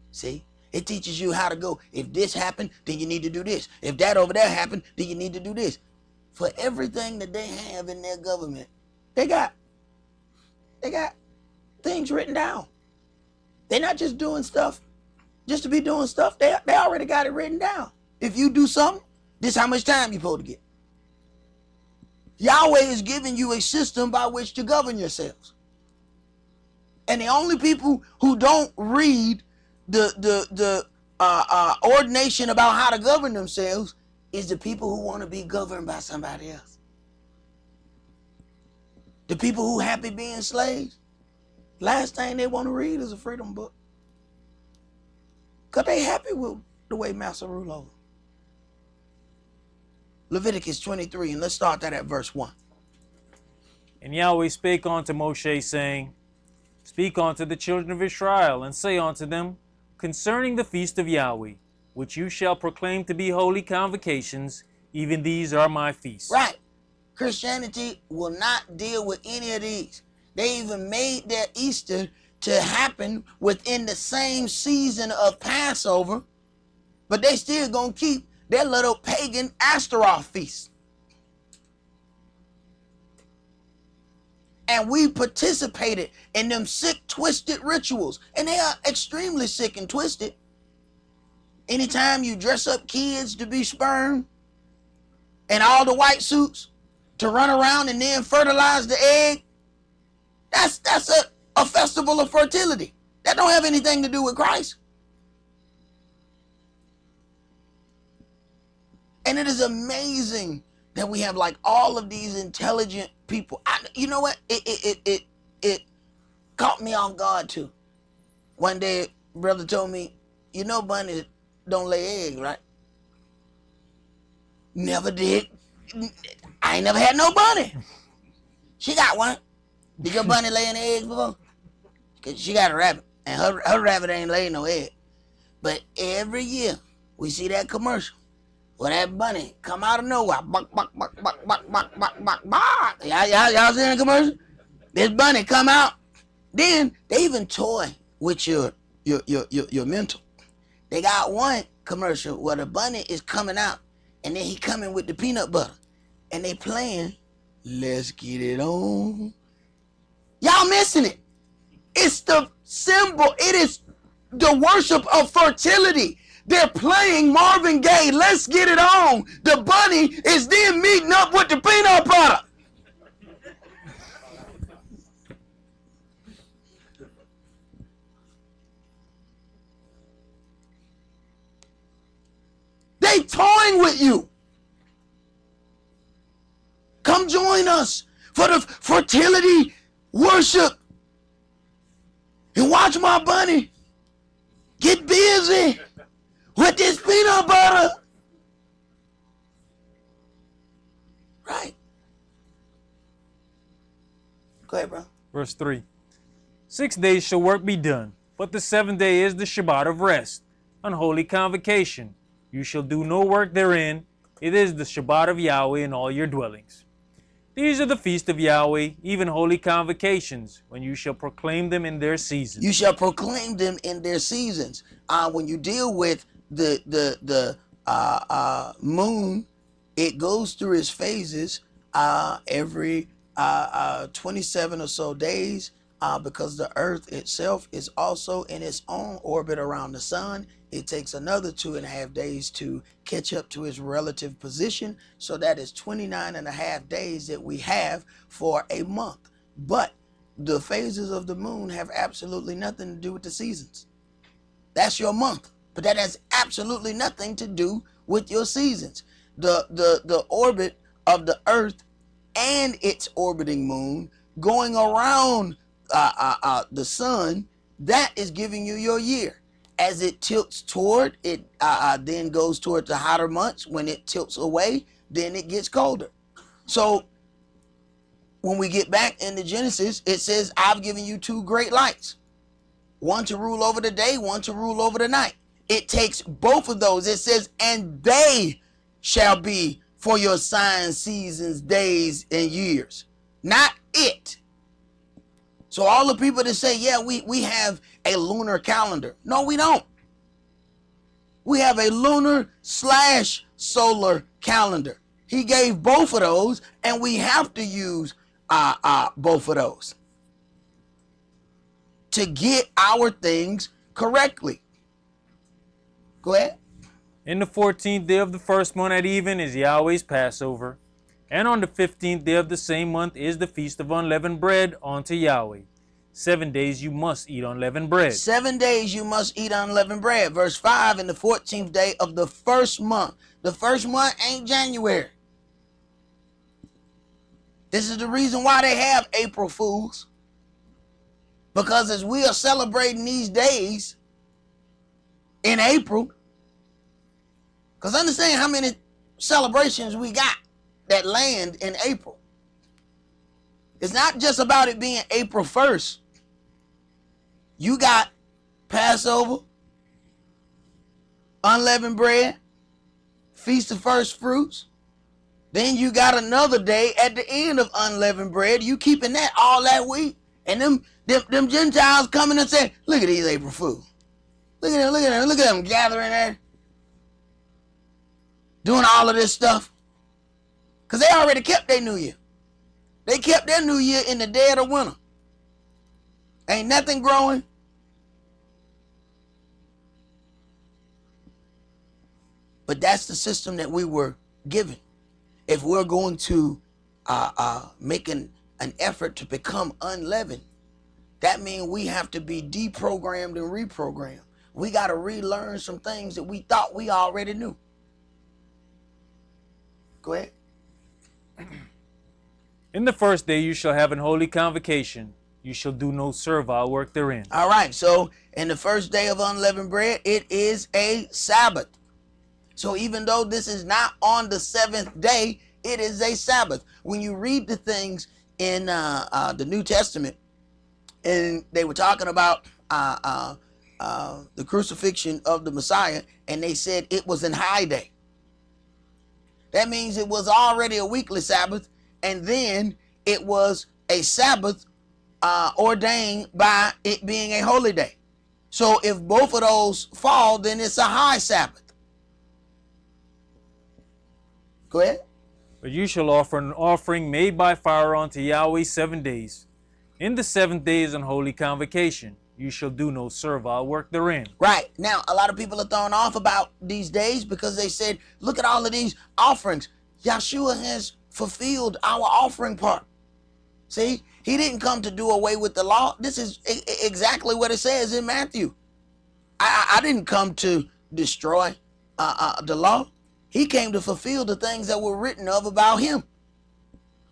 See? It teaches you how to go. If this happened, then you need to do this. If that over there happened, then you need to do this. For everything that they have in their government, they got things written down. They're not just doing stuff just to be doing stuff. They already got it written down. If you do something, this is how much time you're supposed to get. Yahweh is giving you a system by which to govern yourselves. And the only people who don't read the ordination about how to govern themselves is the people who want to be governed by somebody else. The people who happy being slaves, last thing they want to read is a freedom book. Because they happy with the way Master rule over. Leviticus 23, and let's start that at verse 1. And Yahweh spake unto Moshe, saying, Speak unto the children of Israel, and say unto them, Concerning the feast of Yahweh, which you shall proclaim to be holy convocations, even these are my feasts. Right. Christianity will not deal with any of these. They even made their Easter to happen within the same season of Passover, but they still gonna keep their little pagan Astaroth feast. And we participated in them sick, twisted rituals. And they are extremely sick and twisted. Anytime you dress up kids to be sperm and all the white suits to run around and then fertilize the egg, that's a festival of fertility. That don't have anything to do with Christ. And it is amazing that we have like all of these intelligent people. You know what? It caught me off guard too. One day, brother told me, you know bunnies don't lay eggs, right? Never did. I ain't never had no bunny. She got one. Did your bunny lay any eggs before? Cause she got a rabbit, and her rabbit ain't laying no egg. But every year, we see that commercial. Well, that bunny come out of nowhere. Buck, buck, buck, buck, buck, buck, buck, buck, buck. Y'all seen the commercial? This bunny come out. Then they even toy with your mental. They got one commercial where the bunny is coming out, and then he coming with the peanut butter, and they playing "Let's Get It On." Y'all missing it. It's the symbol. It is the worship of fertility. They're playing Marvin Gaye, "Let's Get It On." The bunny is then meeting up with the peanut butter. They toying with you. Come join us for the fertility worship and watch my bunny get busy with this peanut butter. Right. Go ahead, bro. Verse 3. 6 days shall work be done, but the 7th day is the Shabbat of rest, an holy convocation. You shall do no work therein. It is the Shabbat of Yahweh in all your dwellings. These are the feast of Yahweh, even holy convocations, when you shall proclaim them in their seasons. You shall proclaim them in their seasons. When you deal with the moon, it goes through its phases every 27 or so days, because the earth itself is also in its own orbit around the sun. It takes another 2.5 days to catch up to its relative position. So that is 29.5 days that we have for a month. But the phases of the moon have absolutely nothing to do with the seasons. That's your month, but that has absolutely nothing to do with your seasons. The orbit of the earth and its orbiting moon going around the sun, that is giving you your year. As it tilts toward it, then goes toward the hotter months. When it tilts away, then it gets colder. So when we get back into Genesis, it says, I've given you two great lights, one to rule over the day, one to rule over the night. It takes both of those. It says, and they shall be for your signs, seasons, days, and years. Not it. So all the people that say, yeah, we have a lunar calendar. No, we don't. We have a lunar / solar calendar. He gave both of those, and we have to use both of those to get our things correctly. Go ahead. In the 14th day of the first month at even is Yahweh's Passover, and on the 15th day of the same month is the feast of unleavened bread unto Yahweh. 7 days you must eat unleavened bread. 7 days you must eat unleavened bread. Verse 5, in the 14th day of the first month. The first month ain't January. This is the reason why they have April Fools. Because as we are celebrating these days in April, because understand how many celebrations we got that land in April. It's not just about it being April 1st. You got Passover, unleavened bread, Feast of First Fruits. Then you got another day at the end of unleavened bread. You keeping that all that week. And them Gentiles coming and saying, look at these April Fools. Look at them, look at them, look at them gathering there. Doing all of this stuff. Because they already kept their New Year. They kept their New Year in the dead of winter. Ain't nothing growing. But that's the system that we were given. If we're going to make an effort to become unleavened, that means we have to be deprogrammed and reprogrammed. We got to relearn some things that we thought we already knew. Go ahead. In the first day you shall have an holy convocation. You shall do no servile work therein. All right, so in the first day of unleavened bread, it is a Sabbath. So even though this is not on the seventh day, it is a Sabbath. When you read the things in the New Testament, and they were talking about the crucifixion of the Messiah, and they said it was an high day. That means it was already a weekly Sabbath, and then it was a Sabbath ordained by it being a holy day. So if both of those fall, then it's a high Sabbath. Go ahead. But you shall offer an offering made by fire unto Yahweh 7 days. In the 7th day is an holy convocation. You shall do no servile work therein. Right. Now, a lot of people are thrown off about these days because they said, look at all of these offerings. Yeshua has fulfilled our offering part. See, he didn't come to do away with the law. This is exactly what it says in Matthew. I didn't come to destroy the law. He came to fulfill the things that were written of about him.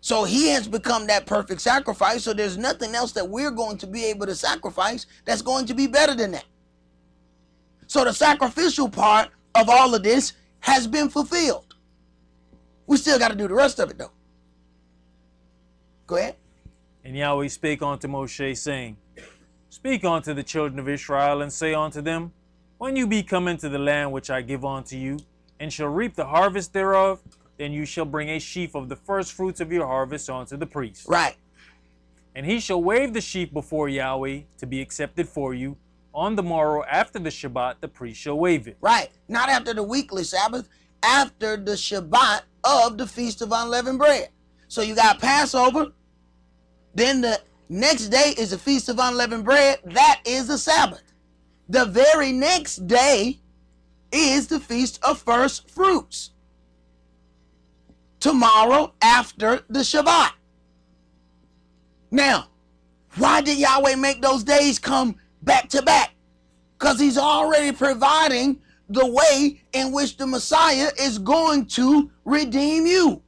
So he has become that perfect sacrifice. So there's nothing else that we're going to be able to sacrifice that's going to be better than that. So the sacrificial part of all of this has been fulfilled. We still got to do the rest of it though. Go ahead. And Yahweh spake unto Moshe, saying, Speak unto the children of Israel, and say unto them, When you be come into the land which I give unto you, and shall reap the harvest thereof, then you shall bring a sheaf of the first fruits of your harvest unto the priest. Right. And he shall wave the sheaf before Yahweh to be accepted for you, on the morrow after the Shabbat, the priest shall wave it. Right. Not after the weekly Sabbath, after the Shabbat of the Feast of Unleavened Bread. So you got Passover, then the next day is the Feast of Unleavened Bread. That is the Sabbath. The very next day is the Feast of First Fruits. Tomorrow after the Shabbat. Now, why did Yahweh make those days come back to back? Because he's already providing the way in which the Messiah is going to redeem you.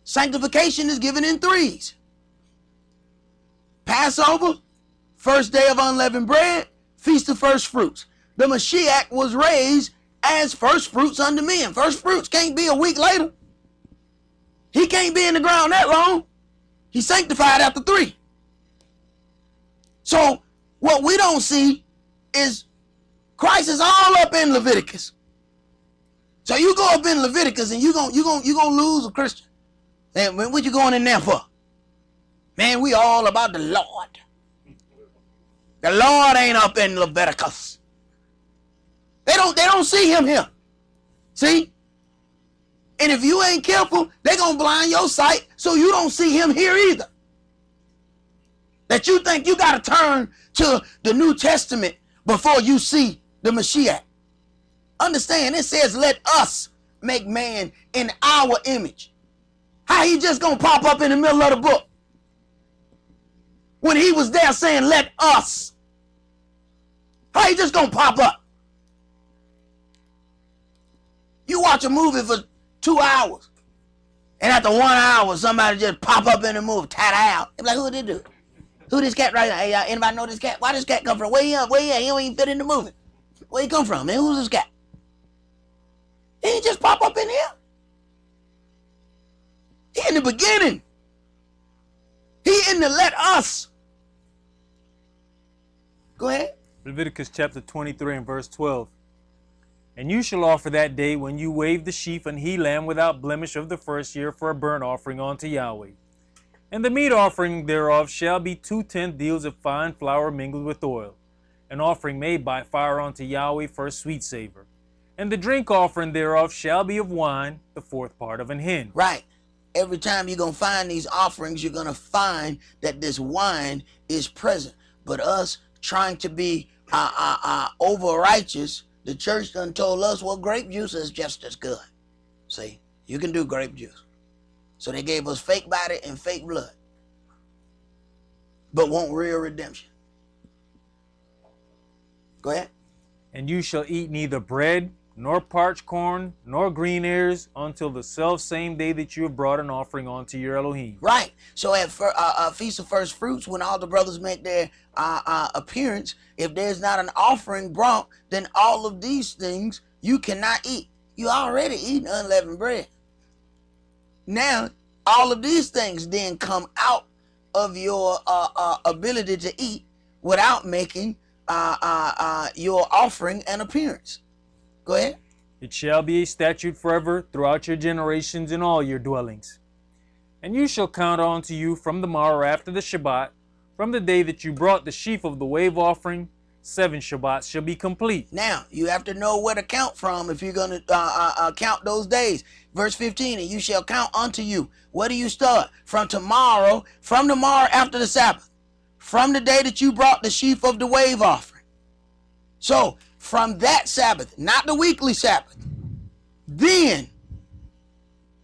Sanctification is given in threes. Passover, first day of unleavened bread, Feast of First Fruits. The Mashiach was raised as first fruits unto men. First fruits can't be a week later. He can't be in the ground that long. He's sanctified after 3. So what we don't see is Christ is all up in Leviticus. So you go up in Leviticus and you gonna lose a Christian. And what you going in there for? Man, we all about the Lord. The Lord ain't up in Leviticus. They don't see him here. See? And if you ain't careful, they're going to blind your sight so you don't see him here either. That you think you got to turn to the New Testament before you see the Mashiach. Understand, it says, let us make man in our image. How he just going to pop up in the middle of the book? When he was there saying, let us. How he just going to pop up? You watch a movie for 2 hours, and after 1 hour, somebody just pop up in the movie, tat out. Like, who did do? Who this cat right now? Hey, anybody know this cat? Why this cat come from? Where he at? He don't even fit in the movie. Where he come from, man? Who's this cat? He ain't just pop up in here. He in the beginning. He in the let us. Go ahead. Leviticus chapter 23 and verse 12. And you shall offer that day when you wave the sheaf and he lamb without blemish of the first year for a burnt offering unto Yahweh. And the meat offering thereof shall be 2/10 deals of fine flour mingled with oil, an offering made by fire unto Yahweh for a sweet savor. And the drink offering thereof shall be of wine, the 4th part of an hin. Right. Every time you're going to find these offerings, you're going to find that this wine is present. But us trying to be over righteous, the church done told us, well, grape juice is just as good. See, you can do grape juice. So they gave us fake body and fake blood, but want real redemption. Go ahead. And you shall eat neither bread, nor parched corn, nor green ears, until the self same day that you have brought an offering unto your Elohim. Right. So at Feast of First Fruits, when all the brothers make their appearance, if there's not an offering brought, then all of these things you cannot eat. You already eating unleavened bread. Now, all of these things then come out of your ability to eat without making your offering an appearance. Go ahead. It shall be a statute forever throughout your generations in all your dwellings. And you shall count unto you from the morrow after the Shabbat, from the day that you brought the sheaf of the wave offering, 7 Shabbats shall be complete. Now, you have to know where to count from if you're going to count those days. Verse 15, and you shall count unto you. Where do you start? From the morrow after the Sabbath, from the day that you brought the sheaf of the wave offering. So, from that Sabbath, not the weekly Sabbath, then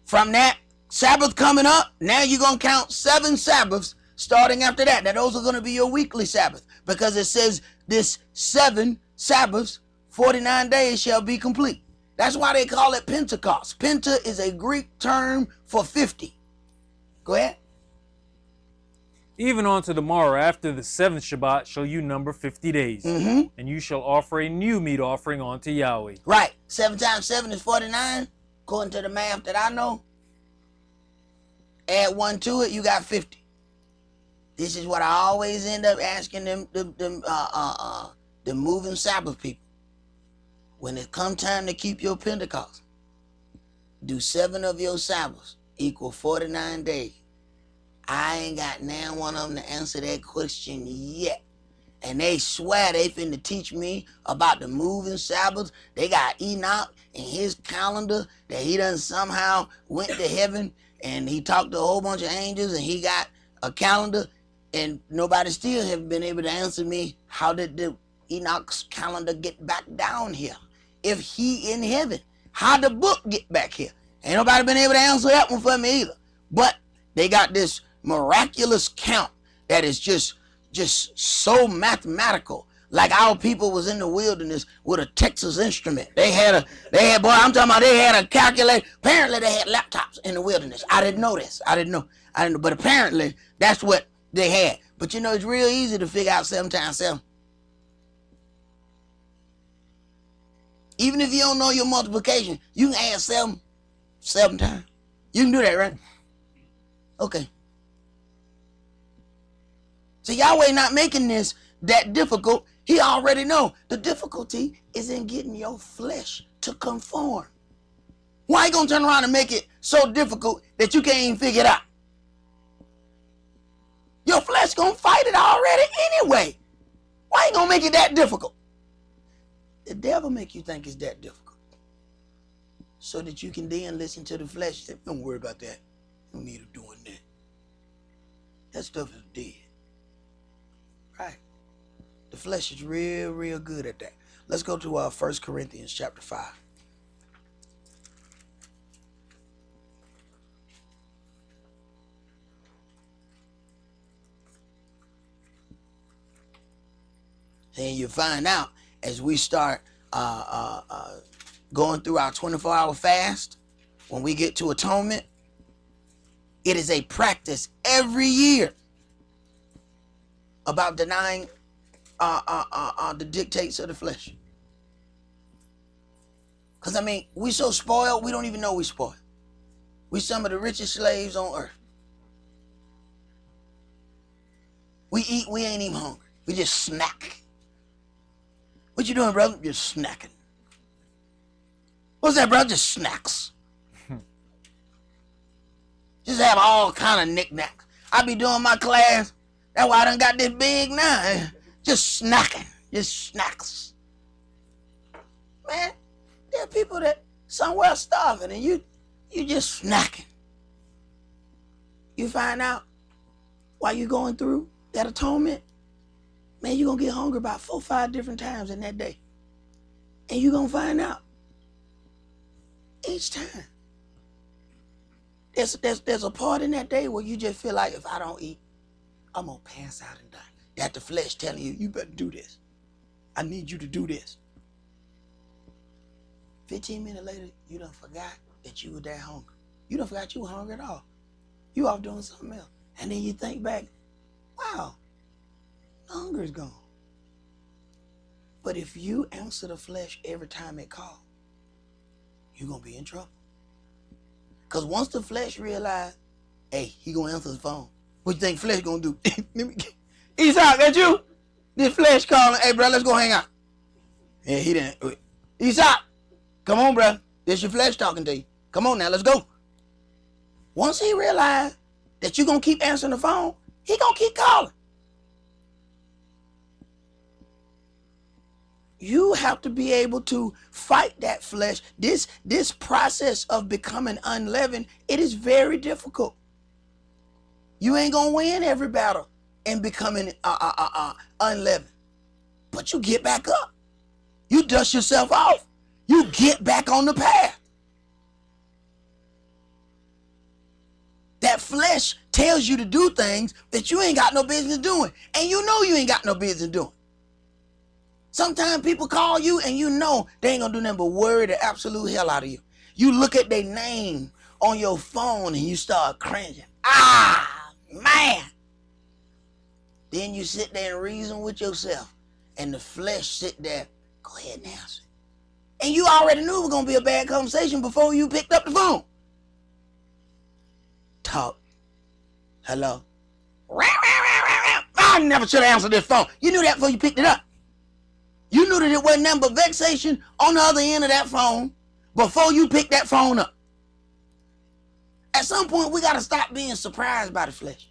from that Sabbath coming up, now you're going to count 7 Sabbaths starting after that. Now, those are going to be your weekly Sabbath, because it says this 7 Sabbaths, 49 days shall be complete. That's why they call it Pentecost. Penta is a Greek term for 50. Go ahead. Even unto the morrow after the 7th Shabbat shall you number 50 days. And you shall offer a new meat offering unto Yahweh. Right. 7 times 7 is 49, according to the math that I know. Add 1 to it, you got 50. This is what I always end up asking them moving Sabbath people. When it come time to keep your Pentecost, do 7 of your Sabbaths equal 49 days. I ain't got now one of them to answer that question yet. And they swear they finna teach me about the moving Sabbaths. They got Enoch in his calendar that he done somehow went to heaven and he talked to a whole bunch of angels and he got a calendar, and nobody still have been able to answer me, how did the Enoch's calendar get back down here? If he in heaven, how the book get back here? Ain't nobody been able to answer that one for me either. But they got this miraculous count that is just so mathematical. Like our people was in the wilderness with a Texas Instrument. They had boy, I'm talking about, they had a calculator. Apparently they had laptops in the wilderness. I didn't know this. I didn't know, but apparently that's what they had. But you know, it's real easy to figure out 7 times 7. Even if you don't know your multiplication, you can add 7 times. You can do that, right? Okay. So Yahweh not making this that difficult. He already know the difficulty is in getting your flesh to conform. Why you gonna turn around and make it so difficult that you can't even figure it out? Your flesh gonna fight it already anyway. Why you gonna make it that difficult? The devil make you think it's that difficult, so that you can then listen to the flesh. Say, don't worry about that. You don't need to doing that. That stuff is dead. Right? The flesh is real good at that. Let's go to 1 Corinthians chapter 5. And you find out as we start going through our 24-hour fast, when we get to atonement, it is a practice every year about denying the dictates of the flesh. Because, I mean, we so spoiled, we don't even know we spoiled. We some of the richest slaves on earth. We eat, we ain't even hungry. We just snack. What you doing, brother? Just snacking. What's that, brother? Just snacks. Just have all kind of knickknacks. I be doing my class. That's why I done got this big now. Just snacking. Just snacks. Man, there are people that somewhere starving and you just snacking. You find out while you going through that atonement, man, you're going to get hungry about 4 or 5 different times in that day. And you're going to find out each time. There's a part in that day where you just feel like, if I don't eat, I'm going to pass out and die. That the flesh telling you, you better do this. I need you to do this. 15 minutes later, you done forgot that you were that hungry. You done forgot you were hungry at all. You off doing something else. And then you think back, wow, the hunger is gone. But if you answer the flesh every time it calls, you're going to be in trouble. Because once the flesh realize, hey, he going to answer the phone. What you think flesh going to do? Esaac, that you? This flesh calling, hey, bro, let's go hang out. Yeah, he didn't. Esaac, come on, bro. This your flesh talking to you. Come on now, let's go. Once he realize that you're going to keep answering the phone, he going to keep calling. You have to be able to fight that flesh. This process of becoming unleavened, it is very difficult. You ain't gonna win every battle in becoming unleavened, but you get back up. You dust yourself off. You get back on the path. That flesh tells you to do things that you ain't got no business doing, and you know you ain't got no business doing. Sometimes people call you and you know they ain't gonna do nothing but worry the absolute hell out of you. You look at their name on your phone and you start cringing. Ah, man. Then you sit there and reason with yourself, and the flesh sit there, go ahead and answer it. And you already knew it was gonna be a bad conversation before you picked up the phone. Talk. Hello. I never should have answered this phone. You knew that before you picked it up. You knew that it wasn't nothing but vexation on the other end of that phone before you picked that phone up. At some point, we got to stop being surprised by the flesh.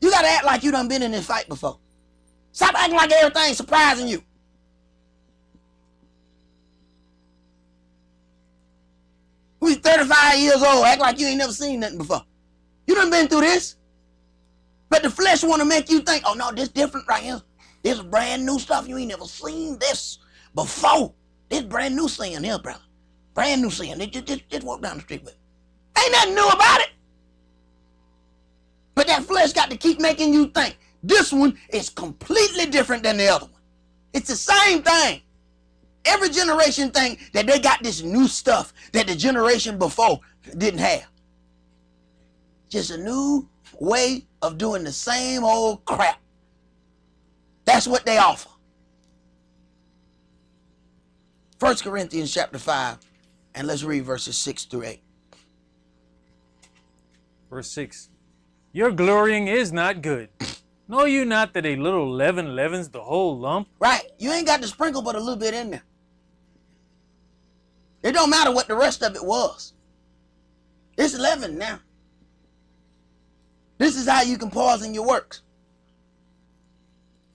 You got to act like you done been in this fight before. Stop acting like everything's surprising you. We 35 years old, act like you ain't never seen nothing before. You done been through this. But the flesh want to make you think, oh no, this different right here. This is brand new stuff. You ain't never seen this before. This brand new sin here, brother. Brand new sin. Just walk down the street with it. Ain't nothing new about it. But that flesh got to keep making you think this one is completely different than the other one. It's the same thing. Every generation think that they got this new stuff that the generation before didn't have. Just a new way of doing the same old crap. That's what they offer. 1 Corinthians chapter 5, and let's read verses 6 through 8. Verse 6. Your glorying is not good. Know you not that a little leaven leavens the whole lump? Right. You ain't got to sprinkle but a little bit in there. It don't matter what the rest of it was. It's leaven now. This is how you can pause in your works.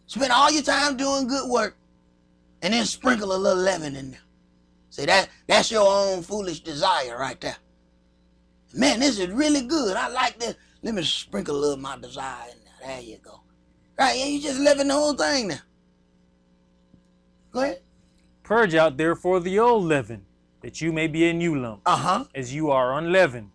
Spend all your time doing good work and then sprinkle a little leaven in there. See, that's your own foolish desire right there. Man, this is really good. I like this. Let me sprinkle a little of my desire in there. There you go. Right, yeah, you just living the whole thing now. Go ahead. Purge out therefore the old leaven, that you may be a new lump, as you are unleavened.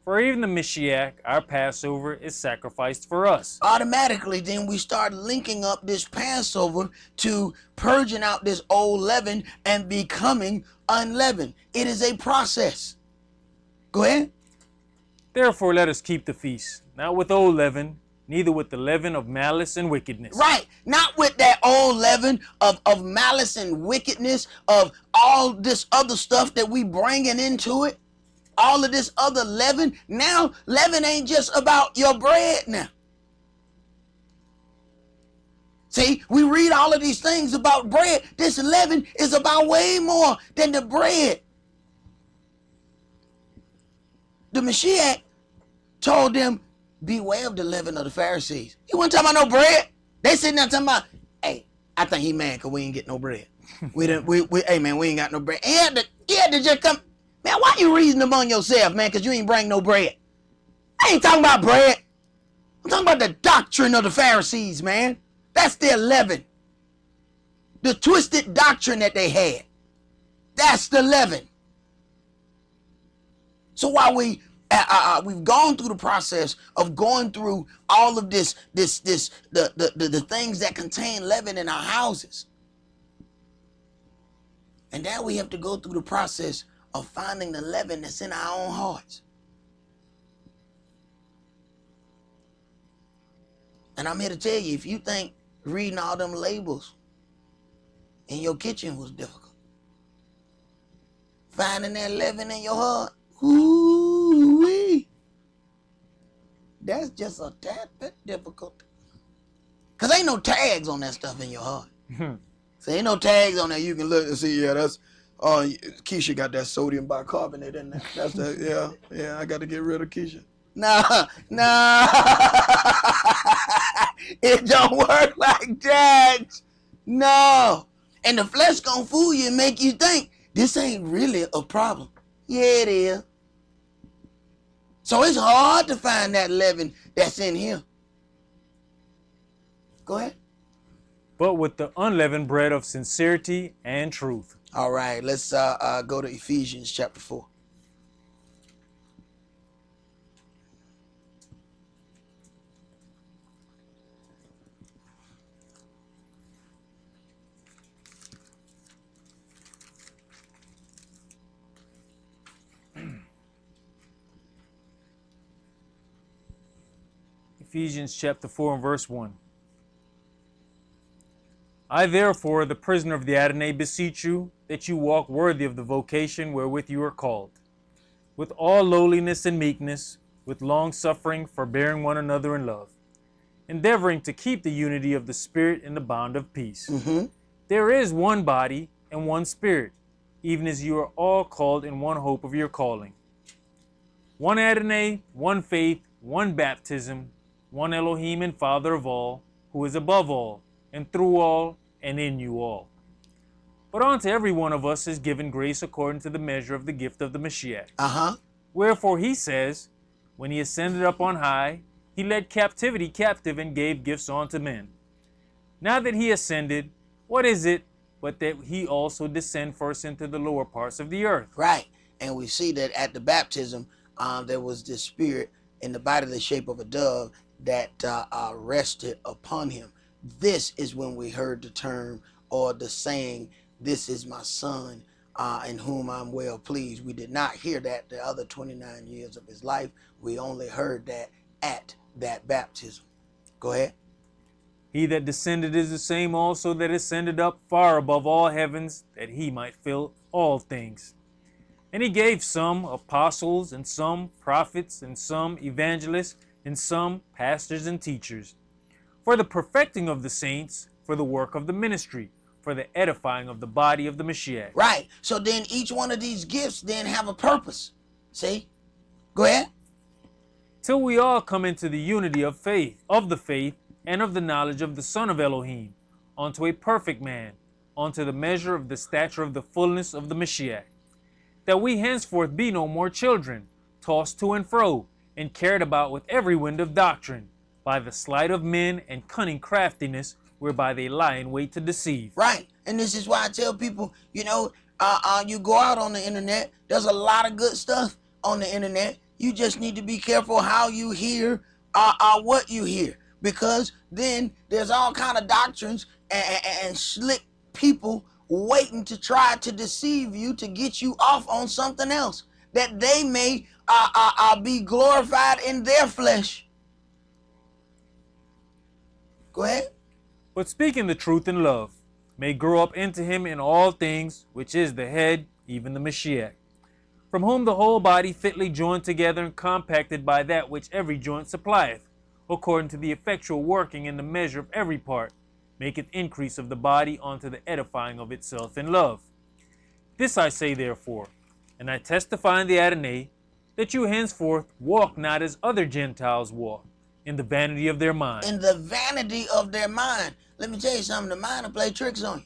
For even the Mashiach, our Passover, is sacrificed for us. Automatically, then we start linking up this Passover to purging out this old leaven and becoming unleavened. It is a process. Go ahead. Therefore let us keep the feast, not with old leaven, neither with the leaven of malice and wickedness. Right. Not with that old leaven of malice and wickedness, of all this other stuff that we bringing into it. All of this other leaven. Now, leaven ain't just about your bread now. See, we read all of these things about bread. This leaven is about way more than the bread. The Mashiach told them, beware of the leaven of the Pharisees. He wasn't talking about no bread. They sitting there talking about, hey, I think he mad because we ain't get no bread. Hey man, we ain't got no bread. He had to just come. Man, why you reasoning among yourself, man? Because you ain't bring no bread. I ain't talking about bread. I'm talking about the doctrine of the Pharisees, man. That's their leaven. The twisted doctrine that they had. That's the leaven. So while we've gone through the process of going through all of the things that contain leaven in our houses, and now we have to go through the process of finding the leaven that's in our own hearts. And I'm here to tell you, if you think reading all them labels in your kitchen was difficult, finding that leaven in your heart, ooh-wee, that's just a tad bit difficult. Because ain't no tags on that stuff in your heart. So ain't no tags on there you can look and see, yeah, that's, Keisha got that sodium bicarbonate in there. That's that, yeah, I got to get rid of Keisha. Nah. It don't work like that. No. And the flesh gonna fool you and make you think this ain't really a problem. Yeah, it is. So it's hard to find that leaven that's in here. Go ahead. But with the unleavened bread of sincerity and truth. All right, let's go to Ephesians chapter 4. Ephesians chapter 4 and verse 1. I therefore, the prisoner of the Adonai, beseech you, that you walk worthy of the vocation wherewith you are called, with all lowliness and meekness, with long suffering, forbearing one another in love, endeavoring to keep the unity of the Spirit in the bond of peace. There is one body and one Spirit, even as you are all called in one hope of your calling. One Adonai, one faith, one baptism, one Elohim and Father of all, who is above all, and through all, and in you all. But unto every one of us is given grace according to the measure of the gift of the Mashiach. Wherefore he says, when he ascended up on high, he led captivity captive and gave gifts unto men. Now that he ascended, what is it but that he also descend first into the lower parts of the earth? Right. And we see that at the baptism, there was this spirit in the body of the shape of a dove that rested upon him. This is when we heard the term or the saying, "This is my son, in whom I'm well pleased." We did not hear that the other 29 years of his life. We only heard that at that baptism. Go ahead. He that descended is the same also that ascended up far above all heavens, that he might fill all things. And he gave some apostles, and some prophets, and some evangelists, and some pastors and teachers, for the perfecting of the saints, for the work of the ministry, for the edifying of the body of the Mashiach. Right. So then each one of these gifts then have a purpose. See? Go ahead. Till we all come into the unity of faith, of the faith, and of the knowledge of the Son of Elohim, unto a perfect man, unto the measure of the stature of the fullness of the Mashiach, that we henceforth be no more children, tossed to and fro, and carried about with every wind of doctrine, by the sleight of men and cunning craftiness, whereby they lie in wait to deceive. Right. And this is why I tell people, you know, you go out on the internet, there's a lot of good stuff on the internet. You just need to be careful how you hear what you hear, because then there's all kind of doctrines and slick people waiting to try to deceive you, to get you off on something else, that they may be glorified in their flesh. Go ahead. But speaking the truth in love, may grow up into him in all things, which is the head, even the Mashiach, from whom the whole body fitly joined together and compacted by that which every joint supplieth, according to the effectual working in the measure of every part, maketh increase of the body unto the edifying of itself in love. This I say therefore, and I testify in the Adonai, that you henceforth walk not as other Gentiles walk, in the vanity of their mind. In the vanity of their mind. Let me tell you something, the mind will play tricks on you.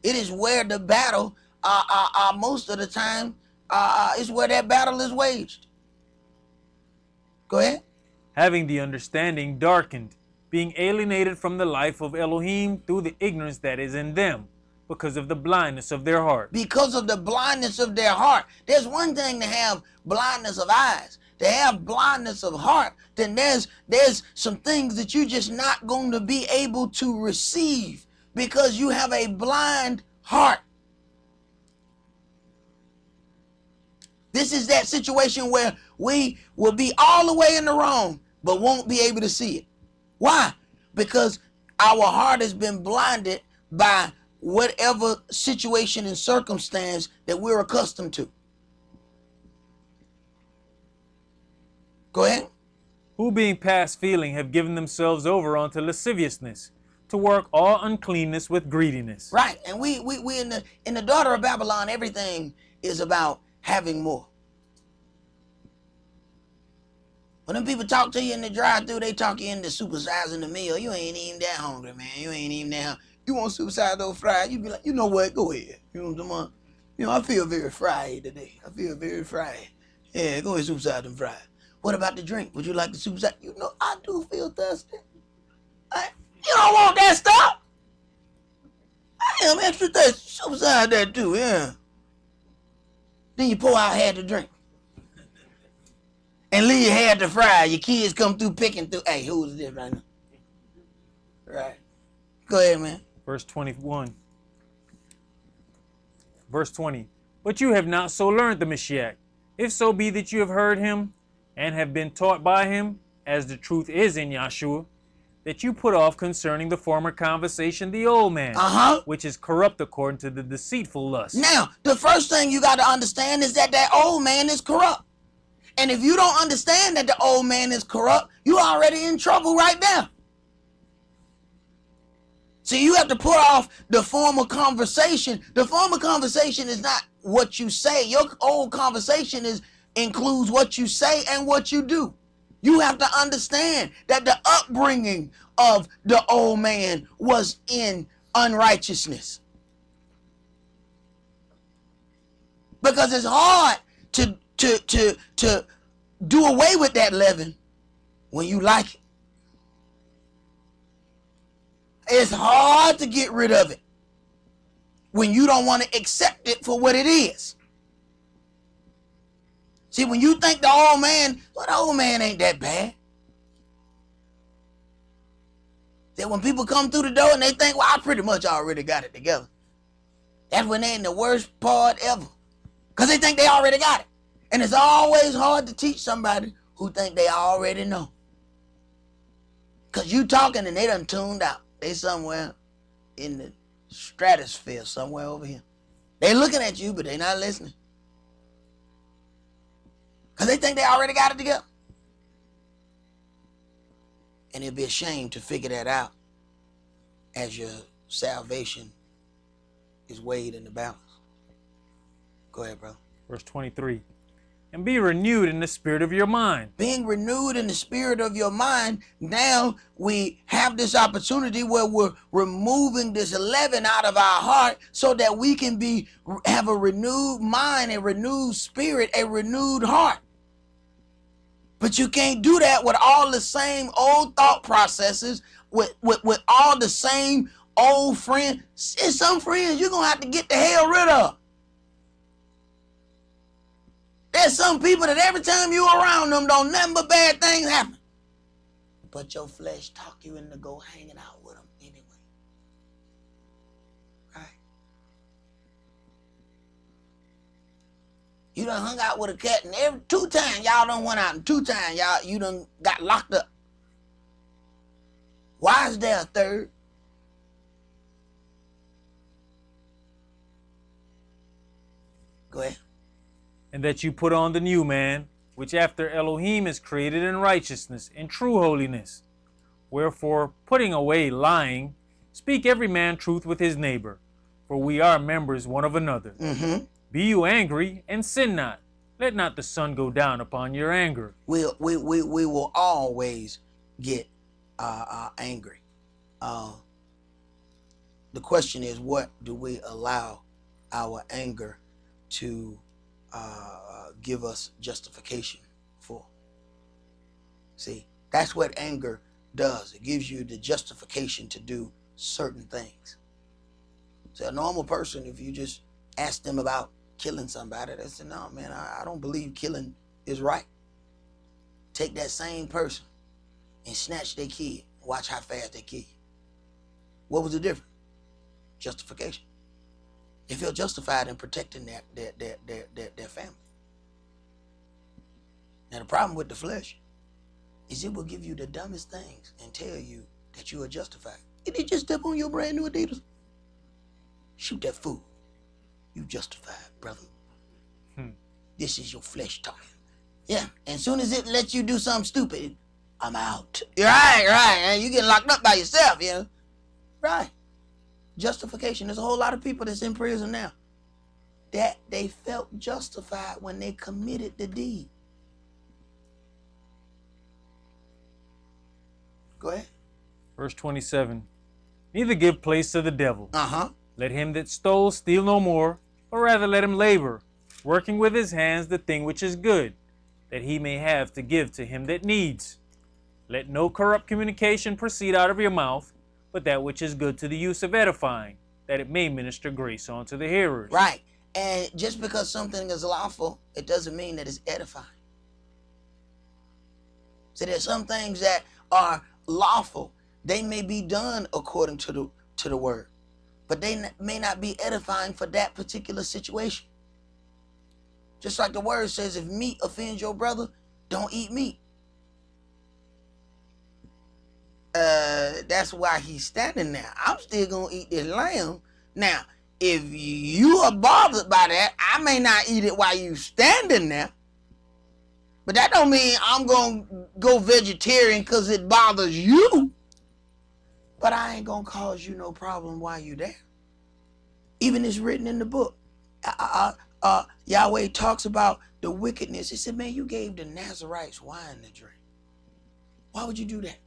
It is where the battle, most of the time, is where that battle is waged. Go ahead. Having the understanding darkened, being alienated from the life of Elohim through the ignorance that is in them, because of the blindness of their heart. Because of the blindness of their heart. There's one thing to have blindness of eyes. To have blindness of heart, then there's some things that you're just not going to be able to receive because you have a blind heart. This is that situation where we will be all the way in the wrong, but won't be able to see it. Why? Because our heart has been blinded by whatever situation and circumstance that we're accustomed to. Go ahead. Who being past feeling have given themselves over unto lasciviousness, to work all uncleanness with greediness. Right. And we in the daughter of Babylon, everything is about having more. When them people talk to you in the drive-thru, they talk you into supersizing the meal. You ain't even that hungry, man. You ain't even that hungry. You want to supersize those fries? You be like, you know what? Go ahead. You know what I'm talking about? You know, I feel very fried today. I feel very fried. Yeah, go ahead, supersize them fries. What about the drink? Would you like to supersize? You know, I do feel thirsty. You don't want that stuff? I am extra thirsty. Supersize that too, yeah. Then you pour out half the drink. And leave half the fry. Your kids come through picking through. Hey, who's this right now? Right. Go ahead, man. Verse 21. Verse 20. But you have not so learned the Mashiach, if so be that you have heard him, and have been taught by him, as the truth is in Yahshua, that you put off concerning the former conversation the old man, which is corrupt according to the deceitful lust. Now, the first thing you got to understand is that that old man is corrupt. And if you don't understand that the old man is corrupt, you're already in trouble right now. So you have to put off the former conversation. The former conversation is not what you say. Your old conversation includes what you say and what you do. You have to understand that the upbringing of the old man was in unrighteousness. Because it's hard to do away with that leaven when you like it. It's hard to get rid of it when you don't want to accept it for what it is. See, when you think the old man, well, the old man ain't that bad. That when people come through the door and they think, well, I pretty much already got it together. That's when they're in the worst part ever. Because they think they already got it. And it's always hard to teach somebody who think they already know. Because you talking and they done tuned out. They somewhere in the stratosphere, somewhere over here. They looking at you, but they not listening. Because they think they already got it together. And it'd be a shame to figure that out as your salvation is weighed in the balance. Go ahead, bro. Verse 23. And be renewed in the spirit of your mind. Being renewed in the spirit of your mind, now we have this opportunity where we're removing this leaven out of our heart so that we can have a renewed mind, a renewed spirit, a renewed heart. But you can't do that with all the same old thought processes, with all the same old friends. There's some friends you're going to have to get the hell rid of. There's some people that every time you're around them, don't nothing but bad things happen. But your flesh talk you into go hanging out with them anyway. Right? You done hung out with a cat and every 2 times y'all done went out and 2 times you done got locked up. Why is there a third? Go ahead. And that you put on the new man, which after Elohim is created in righteousness and true holiness. Wherefore, putting away lying, speak every man truth with his neighbor, for we are members one of another. Mm-hmm. Be you angry and sin not. Let not the sun go down upon your anger. We will always get angry. The question is, what do we allow our anger to give us justification for? See, that's what anger does. It gives you the justification to do certain things. So a normal person, if you just ask them about killing somebody, they say, no, man, I don't believe killing is right. Take that same person and snatch their kid. Watch how fast they kill you. What was the difference? Justification. They feel justified in protecting their family. Now the problem with the flesh is it will give you the dumbest things and tell you that you are justified. Did you just step on your brand new Adidas? Shoot that fool. You justified, brother. This is your flesh talking. Yeah, and as soon as it lets you do something stupid, I'm out. Right. And you get locked up by yourself, you know. Right. Justification. There's a whole lot of people that's in prison now that they felt justified when they committed the deed. Go ahead. Verse 27. Neither give place to the devil. Uh-huh. Let him that stole steal no more, but rather let him labor, working with his hands the thing which is good, that he may have to give to him that needs. Let no corrupt communication proceed out of your mouth, but that which is good to the use of edifying, that it may minister grace unto the hearers. Right. And just because something is lawful, it doesn't mean that it's edifying. So there's some things that are lawful. They may be done according to the word, but they may not be edifying for that particular situation. Just like the word says, if meat offends your brother, don't eat meat. That's why he's standing there. I'm still gonna eat this lamb. Now, if you are bothered by that, I may not eat it while you standing there. But that don't mean I'm gonna go vegetarian because it bothers you. But I ain't gonna cause you no problem while you there. Even it's written in the book. Yahweh talks about the wickedness. He said, man, you gave the Nazarites wine to drink. Why would you do that?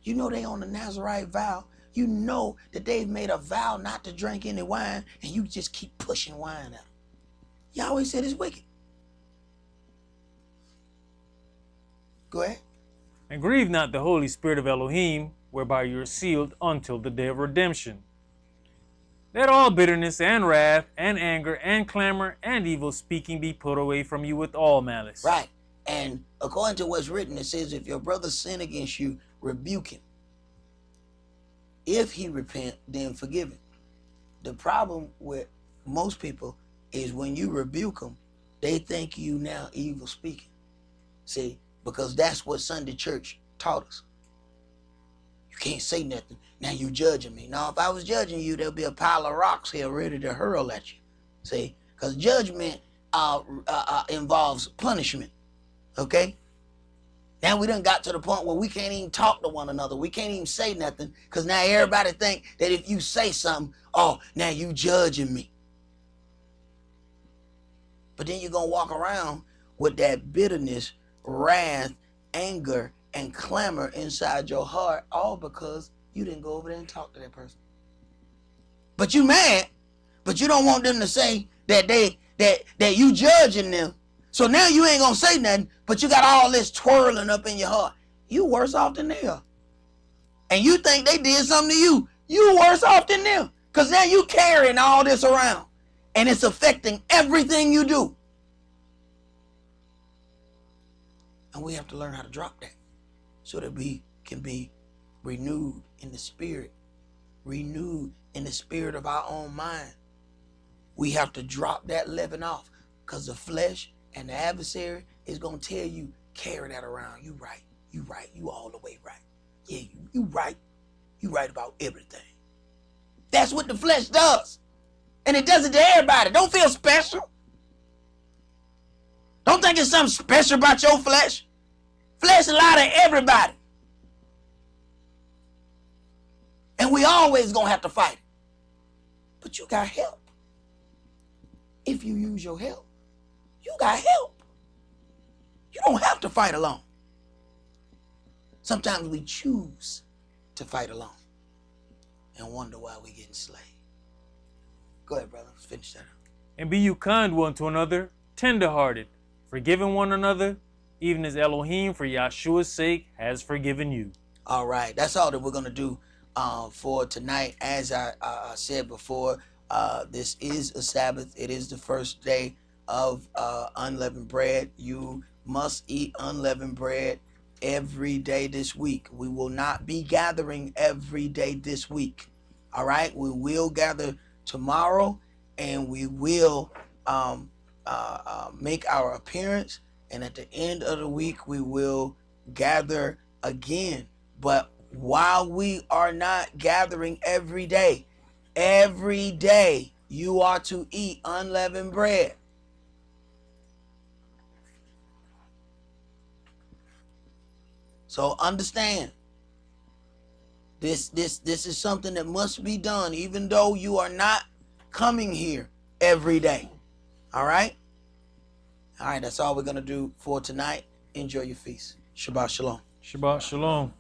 You know they on the Nazarite vow. You know that they've made a vow not to drink any wine, and you just keep pushing wine at them. Yahweh said it's wicked. Go ahead. And grieve not the Holy Spirit of Elohim, whereby you are sealed until the day of redemption. Let all bitterness and wrath and anger and clamor and evil speaking be put away from you with all malice. Right. And according to what's written, it says, if your brother sin against you, rebuke him. If he repent, then forgive him. The problem with most people is when you rebuke them, they think you now evil speaking. See, because that's what Sunday church taught us. You can't say nothing. Now you judging me. Now, if I was judging you, there'll be a pile of rocks here ready to hurl at you. See, because judgment involves punishment. Okay? Now we done got to the point where we can't even talk to one another. We can't even say nothing because now everybody think that if you say something, oh, now you judging me. But then you're going to walk around with that bitterness, wrath, anger, and clamor inside your heart, all because you didn't go over there and talk to that person. But you mad, but you don't want them to say that that you judging them. So now you ain't gonna say nothing, but you got all this twirling up in your heart. You worse off than they are. And you think they did something to you. You worse off than them. Because now you carrying all this around. And it's affecting everything you do. And we have to learn how to drop that so that we can be renewed in the spirit. Renewed in the spirit of our own mind. We have to drop that leaven off because the flesh and the adversary is going to tell you, carry that around. You right. You right. You all the way right. Yeah, you right. You right about everything. That's what the flesh does. And it does it to everybody. Don't feel special. Don't think it's something special about your flesh. Flesh lie to everybody. And we always going to have to fight it. But you got help. If you use your help, you got help. You don't have to fight alone. Sometimes we choose to fight alone and wonder why we're getting slayed. Go ahead, brother. Let's finish that up. And be you kind one to another, tender-hearted, forgiving one another, even as Elohim for Yahshua's sake has forgiven you. All right. That's all that we're going to do for tonight. As I said before, this is a Sabbath. It is the first day of unleavened bread. You must eat unleavened bread every day this week. We will not be gathering every day this week. All right. We will gather tomorrow, and we will make our appearance. And at the end of the week, we will gather again. But while we are not gathering every day you are to eat unleavened bread. So understand, this is something that must be done, even though you are not coming here every day. All right? All right, that's all we're going to do for tonight. Enjoy your feast. Shabbat shalom. Shabbat shalom.